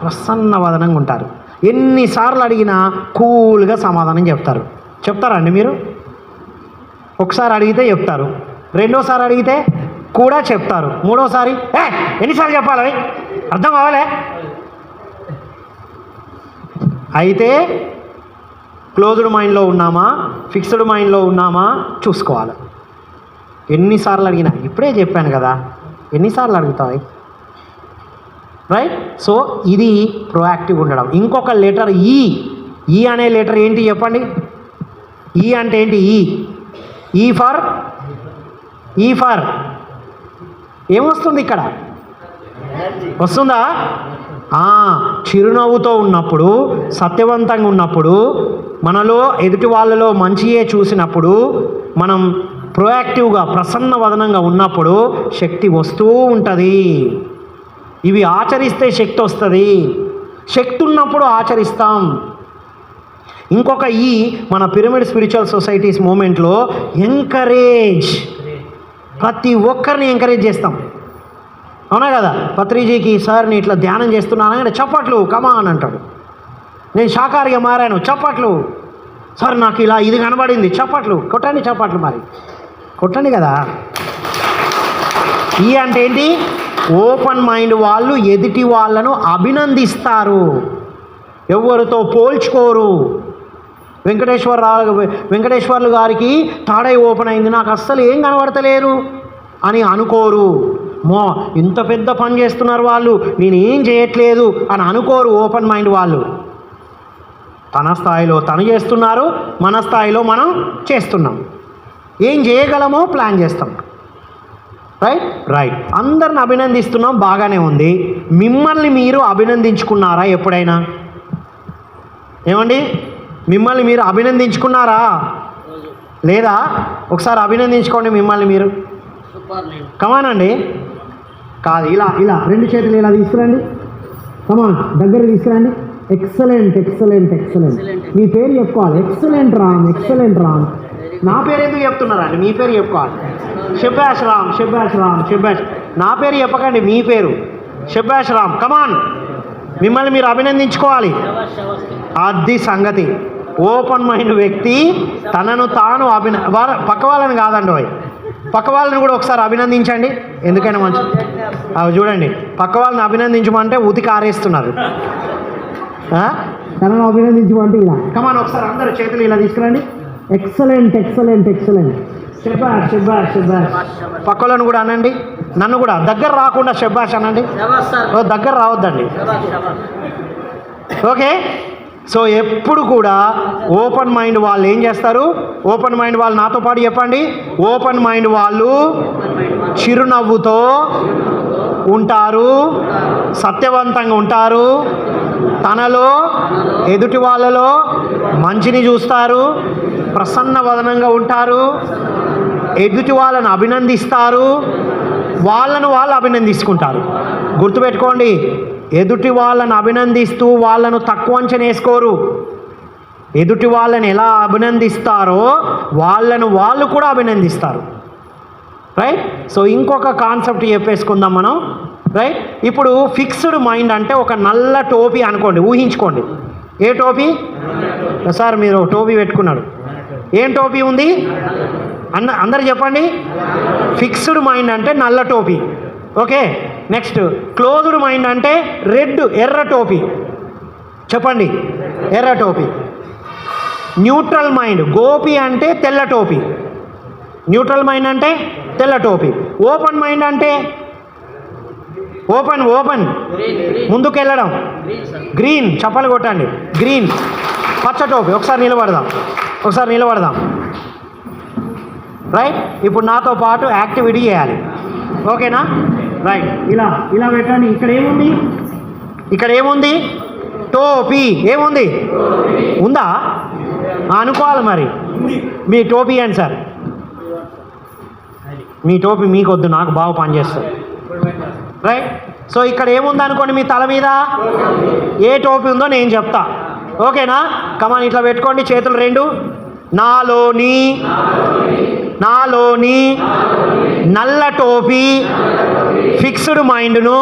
ప్రసన్న వదనంగా ఉంటారు. ఎన్నిసార్లు అడిగినా కూల్గా సమాధానం చెప్తారు. చెప్తారండి మీరు? ఒకసారి అడిగితే చెప్తారు, రెండోసారి అడిగితే కూడా చెప్తారు, మూడోసారి ఎన్నిసార్లు చెప్పాలి, అర్థం కావాలే. అయితే క్లోజ్డ్ మైండ్లో ఉన్నామా, ఫిక్స్డ్ మైండ్లో ఉన్నామా చూసుకోవాలి. ఎన్నిసార్లు అడిగినా ఇప్పుడే చెప్పాను కదా, ఎన్నిసార్లు అడుగుతావు, రైట్? సో ఇది ప్రోయాక్టివ్ ఉండడం. ఇంకొక లెటర్ ఈ అనే లెటర్ ఏంటి చెప్పండి? ఈ అంటే ఏంటి? ఈ ఫర్ ఏమొస్తుంది ఇక్కడ? వస్తుందా? చిరునవ్వుతో ఉన్నప్పుడు, సత్యవంతంగా ఉన్నప్పుడు, మనలో ఎదుటి వాళ్ళలో మంచియే చూసినప్పుడు, మనం ప్రోయాక్టివ్గా ప్రసన్న వదనంగా ఉన్నప్పుడు శక్తి వస్తూ ఉంటుంది. ఇవి ఆచరిస్తే శక్తి వస్తుంది. శక్తి ఉన్నప్పుడు ఆచరిస్తాం. ఇంకొక మన పిరమిడ్ స్పిరిచువల్ సొసైటీస్ మూమెంట్లో ఎంకరేజ్, ప్రతి ఒక్కరిని ఎంకరేజ్ చేస్తాం. అవునా కదా? పత్రిజీకి సార్ నేను ఇట్లా ధ్యానం చేస్తున్నాను అంటే చప్పట్లు కమాన్ అంటాడు. నేను శాకాహారిగా మారాను, చప్పట్లు. సార్ నాకు ఇలా ఇది కనబడింది, చప్పట్లు. కొట్టండి చప్పట్లు, మరి కొట్టండి కదా. అంటే ఏంటి? ఓపెన్ మైండ్ వాళ్ళు ఎదుటి వాళ్ళను అభినందిస్తారు, ఎవరితో పోల్చుకోరు. వెంకటేశ్వర్లు గారికి తాడై ఓపెన్ అయింది, నాకు అస్సలు ఏం కనబడతలేరు అని అనుకోరు. ఇంత పెద్ద పని చేస్తున్నారు వాళ్ళు, నేను ఏం చేయట్లేదు అని అనుకోరు. ఓపెన్ మైండ్ వాళ్ళు తన స్థాయిలో తను చేస్తున్నారు, మన స్థాయిలో మనం చేస్తున్నాం. ఏం చేయగలమో ప్లాన్ చేస్తాం. రైట్. అందరిని అభినందిస్తున్నాం, బాగానే ఉంది. మిమ్మల్ని మీరు అభినందించుకున్నారా ఎప్పుడైనా? ఏమండి, మిమ్మల్ని మీరు అభినందించుకున్నారా లేదా? ఒకసారి అభినందించుకోండి మిమ్మల్ని మీరు. కమానండి. కాదు, ఇలా ఇలా రెండు చేతులు ఇలా తీసుకురండి. కమాన్, దగ్గర తీసుకురండి. Excellent excellent excellent. మీ పేరు చెప్పుకోవాలి. Excellent Ram, excellent Ram. నా పేరు ఎందుకు చెప్తున్నారండి? మీ పేరు చెప్పుకోవాలి. షబ్బాష్ రామ్, షబ్బాష్ రామ్, షబ్బాష్. నా పేరు చెప్పకండి, మీ పేరు. షబ్బాష్ రామ్. కమాన్, మిమ్మల్ని మీరు అభినందించుకోవాలి. అది సంగతి. ఓపెన్ మైండ్ వ్యక్తి తనను తాను పక్క వాళ్ళని కాదండి, పక్క వాళ్ళని కూడా ఒకసారి అభినందించండి. ఎందుకైనా మంచి అవి చూడండి, పక్క వాళ్ళని అభినందించమంటే ఉతికి ఆరేస్తున్నారు. తనను అభినందించమంటే ఇలా. కమాన్, ఒకసారి అందరు చేతులు ఇలా తీసుకురండి. Excellent excellent excellent. శబాష్ శబాష్ శబాష్. పక్కలను కూడా అనండి. నన్ను కూడా దగ్గర రాకుండా శబాష్ అనండి. దగ్గర రావద్దండి. ఓకే. సో ఎప్పుడు కూడా ఓపెన్ మైండ్ వాళ్ళు ఏం చేస్తారు? ఓపెన్ మైండ్ వాళ్ళు నాతో పాటు చెప్పండి. ఓపెన్ మైండ్ వాళ్ళు చిరునవ్వుతో ఉంటారు, సత్యవంతంగా ఉంటారు, తనలో ఎదుటి వాళ్ళలో మంచిని చూస్తారు, ప్రసన్న వదనంగా ఉంటారు, ఎదుటి వాళ్ళను అభినందిస్తారు, వాళ్ళను వాళ్ళు అభినందించుకుంటారు. గుర్తుపెట్టుకోండి, ఎదుటి వాళ్ళను అభినందిస్తూ వాళ్ళను తక్కువ అంచనా వేసుకోరు. ఎదుటి వాళ్ళని ఎలా అభినందిస్తారో వాళ్ళను వాళ్ళు కూడా అభినందిస్తారు. రైట్. సో ఇంకొక కాన్సెప్ట్ చెప్పేసుకుందాం మనం. రైట్. ఇప్పుడు ఫిక్స్డ్ మైండ్ అంటే ఒక నల్ల టోపీ అనుకోండి, ఊహించుకోండి. ఏ టోపీ? సార్ మీరు టోపీ పెట్టుకున్నాడు. ఏం టోపీ ఉంది? అందరు చెప్పండి. ఫిక్స్డ్ మైండ్ అంటే నల్ల టోపీ. ఓకే. నెక్స్ట్ క్లోజ్డ్ మైండ్ అంటే ఎర్ర టోపీ. చెప్పండి, ఎర్ర టోపీ. న్యూట్రల్ మైండ్, గోపి అంటే తెల్ల టోపీ. న్యూట్రల్ మైండ్ అంటే తెల్ల టోపీ. ఓపెన్ మైండ్ అంటే ఓపెన్ ముందుకు వెళ్ళడం, గ్రీన్. చప్పలు కొట్టండి. గ్రీన్, పచ్చ టోపీ. ఒకసారి నిలబడదాం. రైట్. ఇప్పుడు నాతో పాటు యాక్టివిటీ చేయాలి. ఓకేనా? రైట్. ఇలా పెట్టండి. ఇక్కడ ఏముంది? టోపీ. ఏముంది? ఉందా? అనుకోవాలి మరి. మీ టోపీ ఏంటి సార్? మీ టోపీ మీకొద్దు, నాకు బాగా పనిచేస్తుంది. రైట్. సో ఇక్కడ ఏముంది అనుకోండి, మీ తల మీద ఏ టోపీ ఉందో నేను చెప్తా. ఓకేనా? కమాన్, ఇట్లా పెట్టుకోండి చేతులు రెండు. నాలోని నల్ల టోపీ ఫిక్స్డ్ మైండ్ను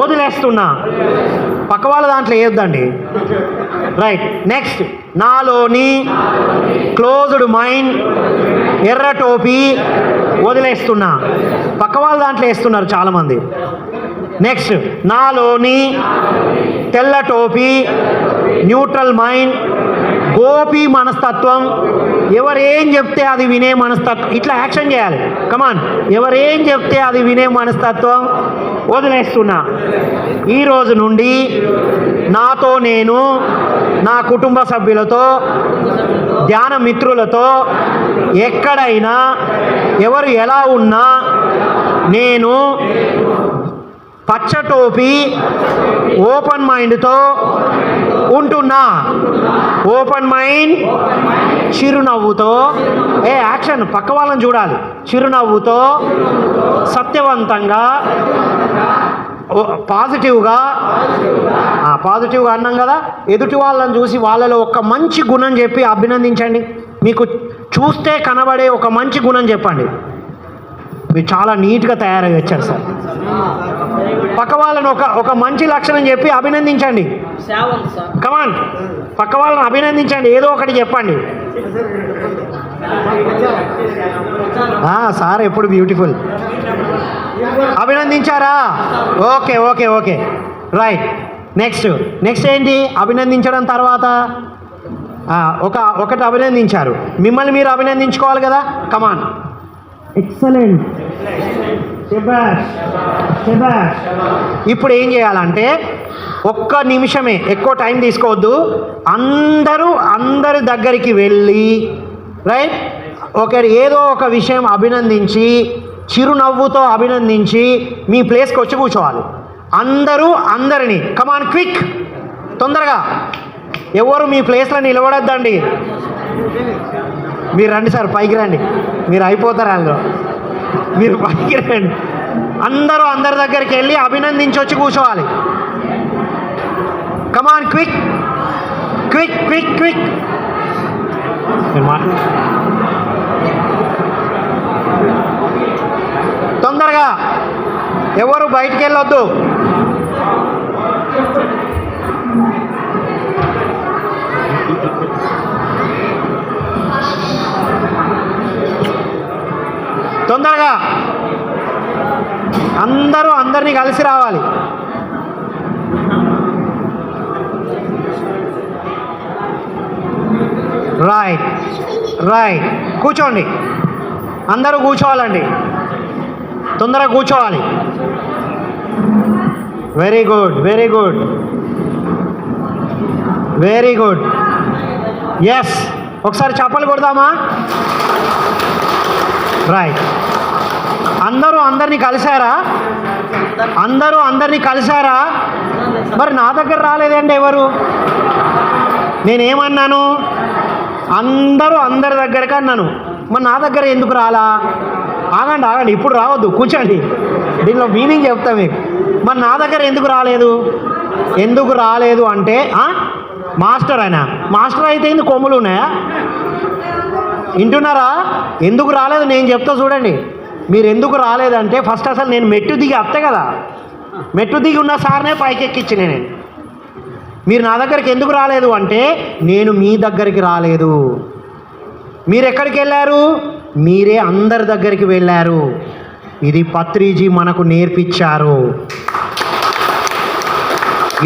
వదిలేస్తున్నా. పక్క వాళ్ళ దాంట్లో వేయొద్దండి. రైట్. నెక్స్ట్, నాలోని క్లోజ్డ్ మైండ్ ఎర్ర టోపీ వదిలేస్తున్నా. పక్క వాళ్ళ దాంట్లో వేస్తున్నారు చాలామంది. నెక్స్ట్, నాలోని తెల్ల టోపీ న్యూట్రల్ మైండ్ గోపి మనస్తత్వం, ఎవరేం చెప్తే అది వినే మనస్తత్వం. ఇట్లా యాక్షన్ చేయాలి. కమాన్, ఎవరేం చెప్తే అది వినే మనస్తత్వం వదిలేస్తున్నా. ఈరోజు నుండి నాతో నేను, నా కుటుంబ సభ్యులతో, ధ్యాన మిత్రులతో ఎక్కడైనా ఎవరు ఎలా ఉన్నా నేను పచ్చటోపి ఓపెన్ మైండ్తో ఉంటున్నా. ఓపెన్ మైండ్, చిరునవ్వుతో, యాక్షన్ పక్క వాళ్ళని చూడాలి. చిరునవ్వుతో, సత్యవంతంగా, పాజిటివ్గా అన్నాం కదా. ఎదుటి వాళ్ళని చూసి వాళ్ళలో ఒక మంచి గుణం చెప్పి అభినందించండి. మీకు చూస్తే కనబడే ఒక మంచి గుణం చెప్పండి. మీరు చాలా నీట్గా తయారై వచ్చారు సార్. పక్క వాళ్ళని ఒక మంచి లక్షణం చెప్పి అభినందించండి. కమాన్, పక్క వాళ్ళని అభినందించండి. ఏదో ఒకటి చెప్పండి. సార్ ఎప్పుడు బ్యూటిఫుల్. అభినందించారా? Okay okay okay right. Next ఏంటి? అభినందించడం తర్వాత ఒకటి అభినందించారు. మిమ్మల్ని మీరు అభినందించుకోవాలి కదా. కమాన్, ఎక్సలెంట్, శభాష్ శభాష్. ఇప్పుడు ఏం చేయాలంటే ఒక్క నిమిషమే, ఎక్కువ టైం తీసుకోవద్దు. అందరి దగ్గరికి వెళ్ళి రైట్ ఏదో ఒక విషయం అభినందించి, చిరునవ్వుతో అభినందించి మీ ప్లేస్కి వచ్చి కూర్చోవాలి. అందరినీ కమాన్, క్విక్, తొందరగా. ఎవరు మీ ప్లేస్లో నిలబడద్దండి. మీరు రండి సార్, పైకి రండి. మీరు అయిపోతారు అందులో. మీరు పైకి రండి. అందరి దగ్గరికి వెళ్ళి అభినందించి వచ్చి కూర్చోవాలి. కమాన్, క్విక్ క్విక్ క్విక్ క్విక్. తొందరగా, ఎవరు బయటికి వెళ్ళొద్దు. తొందరగా అందరినీ కలిసి రావాలి. రైట్. కూర్చోండి. అందరూ కూర్చోవాలండి. తొందరగా కూర్చోవాలి. Very good very good very good. Yes, ఒకసారి చప్పలు కొడదామా? రైట్. అందరినీ కలిశారా? అందరినీ కలిశారా? మరి నా దగ్గర రాలేదండి ఎవరు? నేనేమన్నాను? అందరి దగ్గరికి అన్నాను. మరి నా దగ్గర ఎందుకు రాలా? ఆగండి, ఇప్పుడు రావద్దు, కూర్చోండి. దీనిలో మీనింగ్ చెప్తా మీకు. మరి నా దగ్గర ఎందుకు రాలేదు అంటే మాస్టర్ అయితే ఎందుకు కొమ్ములు ఉన్నాయా? వింటున్నారా? ఎందుకు రాలేదు నేను చెప్తా చూడండి. మీరు ఎందుకు రాలేదంటే ఫస్ట్ అసలు నేను మెట్టు దిగి అత్తే కదా, మెట్టు దిగి ఉన్న సార్నే పైకి ఎక్కించి నేను. మీరు నా దగ్గరికి ఎందుకు రాలేదు అంటే నేను మీ దగ్గరికి రాలేదు. మీరు ఎక్కడికి వెళ్ళారు? మీరే అందరి దగ్గరికి వెళ్ళారు. ఇది పత్రిజీ మనకు నేర్పించారు.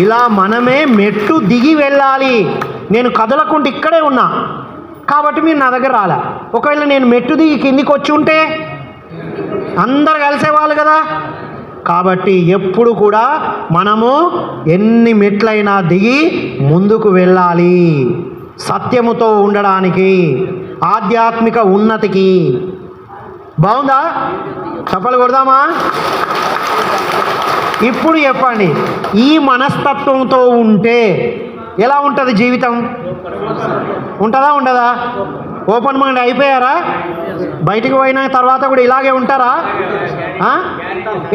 ఇలా మనమే మెట్టు దిగి వెళ్ళాలి. నేను కదలకుండా ఇక్కడే ఉన్నా కాబట్టి మీరు నా దగ్గర రాలే. ఒకవేళ నేను మెట్టు దిగి కిందికి వచ్చి ఉంటే అందరు కలిసేవాళ్ళు కదా. కాబట్టి ఎప్పుడు కూడా మనము ఎన్ని మెట్లైనా దిగి ముందుకు వెళ్ళాలి. సత్యముతో ఉండడానికి, ఆధ్యాత్మిక ఉన్నతికి. బాగుందా? చప్పలు కొడదామా? ఇప్పుడు చెప్పండి, ఈ మనస్తత్వంతో ఉంటే ఎలా ఉంటుంది జీవితం? ఉంటుందా ఉండదా? ఓపెన్ మైండ్ అయిపోయారా? బయటికి పోయిన తర్వాత కూడా ఇలాగే ఉంటారా?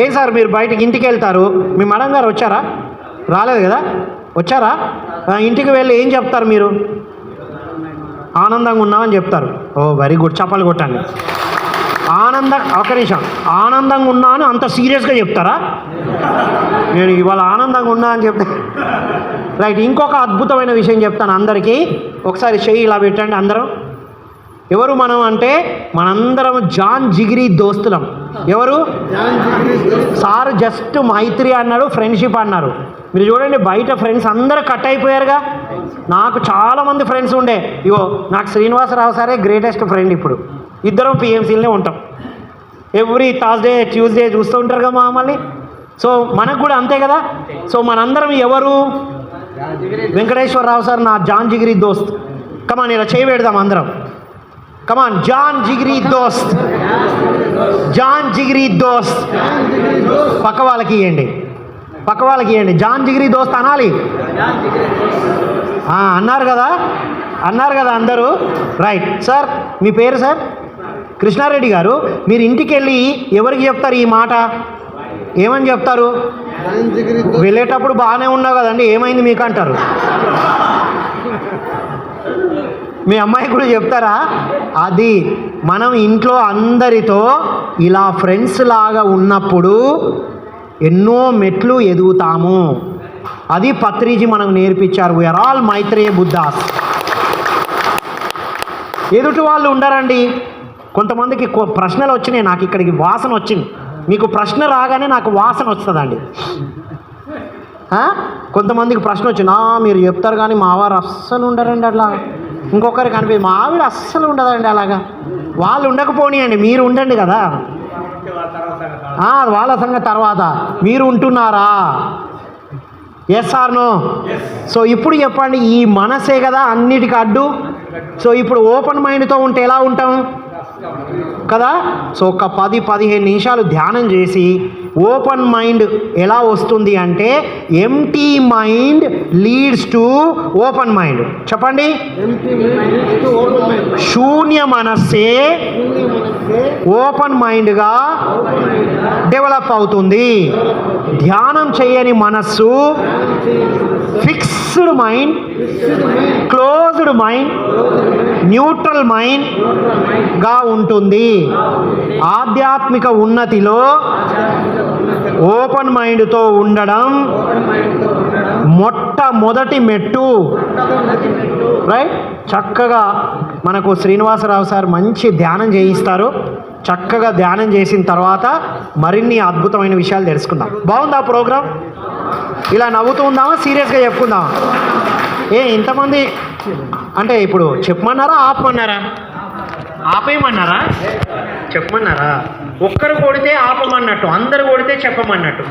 ఏం సార్ మీరు బయటికి ఇంటికి వెళ్తారు, మీ మేడం గారు వచ్చారా? రాలేదు కదా? వచ్చారా? ఇంటికి వెళ్ళి ఏం చెప్తారు మీరు? ఆనందంగా ఉన్నామని చెప్తారు. ఓ వెరీ గుడ్, చప్పలు కొట్టండి. ఒక నిమిషం, ఆనందంగా ఉన్నా అని అంత సీరియస్గా చెప్తారా? నేను ఇవాళ ఆనందంగా ఉన్నా అని చెప్తా. రైట్, ఇంకొక అద్భుతమైన విషయం చెప్తాను అందరికీ. ఒకసారి చెయ్యి ఇలా పెట్టండి అందరం. ఎవరు మనం అంటే మనందరం జాన్ జిగిరి దోస్తులం. ఎవరు? సార్ జస్ట్ మైత్రి అన్నాడు, ఫ్రెండ్షిప్ అన్నారు. మీరు చూడండి, బయట ఫ్రెండ్స్ అందరూ కట్ అయిపోయారుగా. నాకు చాలామంది ఫ్రెండ్స్ ఉండే. ఇగో నాకు శ్రీనివాసరావు సారే గ్రేటెస్ట్ ఫ్రెండ్. ఇప్పుడు ఇద్దరం పిఎంసీలోనే ఉంటాం. ఎవ్రీ థర్స్డే ట్యూస్డే చూస్తూ ఉంటారు కదా మమ్మల్ని. సో మనకు కూడా అంతే కదా. సో మనందరం ఎవరు? వెంకటేశ్వరరావు సార్ నా జాన్ జిగిరి దోస్త్. కమాన్, ఇలా చేయి పెడదాం అందరం. కమాన్, జాన్ జిగిరి దోస్త్, జాన్ జిగిరి దోస్త్. పక్క వాళ్ళకి ఇవ్వండి, పక్క వాళ్ళకి ఇవ్వండి. జాన్ జిగిరి దోస్త్ అనాలి. అన్నారు కదా, అన్నారు కదా అందరూ. రైట్ సార్, మీ పేరు సార్? కృష్ణారెడ్డి గారు. మీరు ఇంటికి వెళ్ళి ఎవరికి చెప్తారు ఈ మాట? ఏమని చెప్తారు? వెళ్ళేటప్పుడు బాగానే ఉన్నావు కదండి, ఏమైంది మీకు అంటారు. మీ అమ్మాయి కూడా చెప్తారా? అది మనం ఇంట్లో అందరితో ఇలా ఫ్రెండ్స్ లాగా ఉన్నప్పుడు ఎన్నో మెట్లు ఎదుగుతాము. అది పత్రిజీ మనకు నేర్పించారు. We are all Maitreya Buddhas. ఎదుటి వాళ్ళు ఉండరండి. కొంతమందికి ప్రశ్నలు వచ్చినాయి, నాకు ఇక్కడికి వాసన వచ్చింది. మీకు ప్రశ్న రాగానే నాకు వాసన వస్తుందండి. కొంతమందికి ప్రశ్న వచ్చింది, మీరు చెప్తారు కానీ మా వారు అస్సలు ఉండరండి అట్లా. ఇంకొకరికి అనిపించింది, మా ఆవిడ అస్సలు ఉండదండి అలాగా. వాళ్ళు ఉండకపోనియండి, మీరు ఉండండి కదా. వాళ్ళ సంగతి తర్వాత. మీరు ఉంటున్నారా? Yes or no? సో ఇప్పుడు చెప్పండి, ఈ మనసే కదా అన్నిటికీ అడ్డు. సో ఇప్పుడు ఓపెన్ మైండ్తో ఉంటే ఎలా ఉంటాం కదా. సో ఒక 10-15 నిమిషాలు ధ్యానం చేసి ఓపెన్ మైండ్ ఎలా వస్తుంది అంటే, empty mind leads to open mind. చెప్పండి. శూన్య మనస్సే ఓపెన్ మైండ్గా డెవలప్ అవుతుంది. ధ్యానం చేయని మనస్సు fixed mind, closed mind, neutral మైండ్గా ఉంటుంది. ఆధ్యాత్మిక ఉన్నతిలో ఓపెన్ మైండ్తో ఉండడం మొట్టమొదటి మెట్టు. రైట్. చక్కగా మనకు శ్రీనివాసరావు సార్ మంచి ధ్యానం చేయిస్తారు. చక్కగా ధ్యానం చేసిన తర్వాత మరిన్ని అద్భుతమైన విషయాలు తెలుసుకుందాం. బాగుందా ప్రోగ్రాం? ఇలా నవ్వుతూ ఉందామా, సీరియస్గా చెప్పుకుందామా? ఇంతమంది అంటే ఇప్పుడు చెప్పమన్నారా, ఆపమన్నారా? ఆపేయమన్నారా, చెప్పమన్నారా? ఒక్కరు కొడితే ఆపమన్నట్టు, అందరు కొడితే చెప్పమన్నట్టు.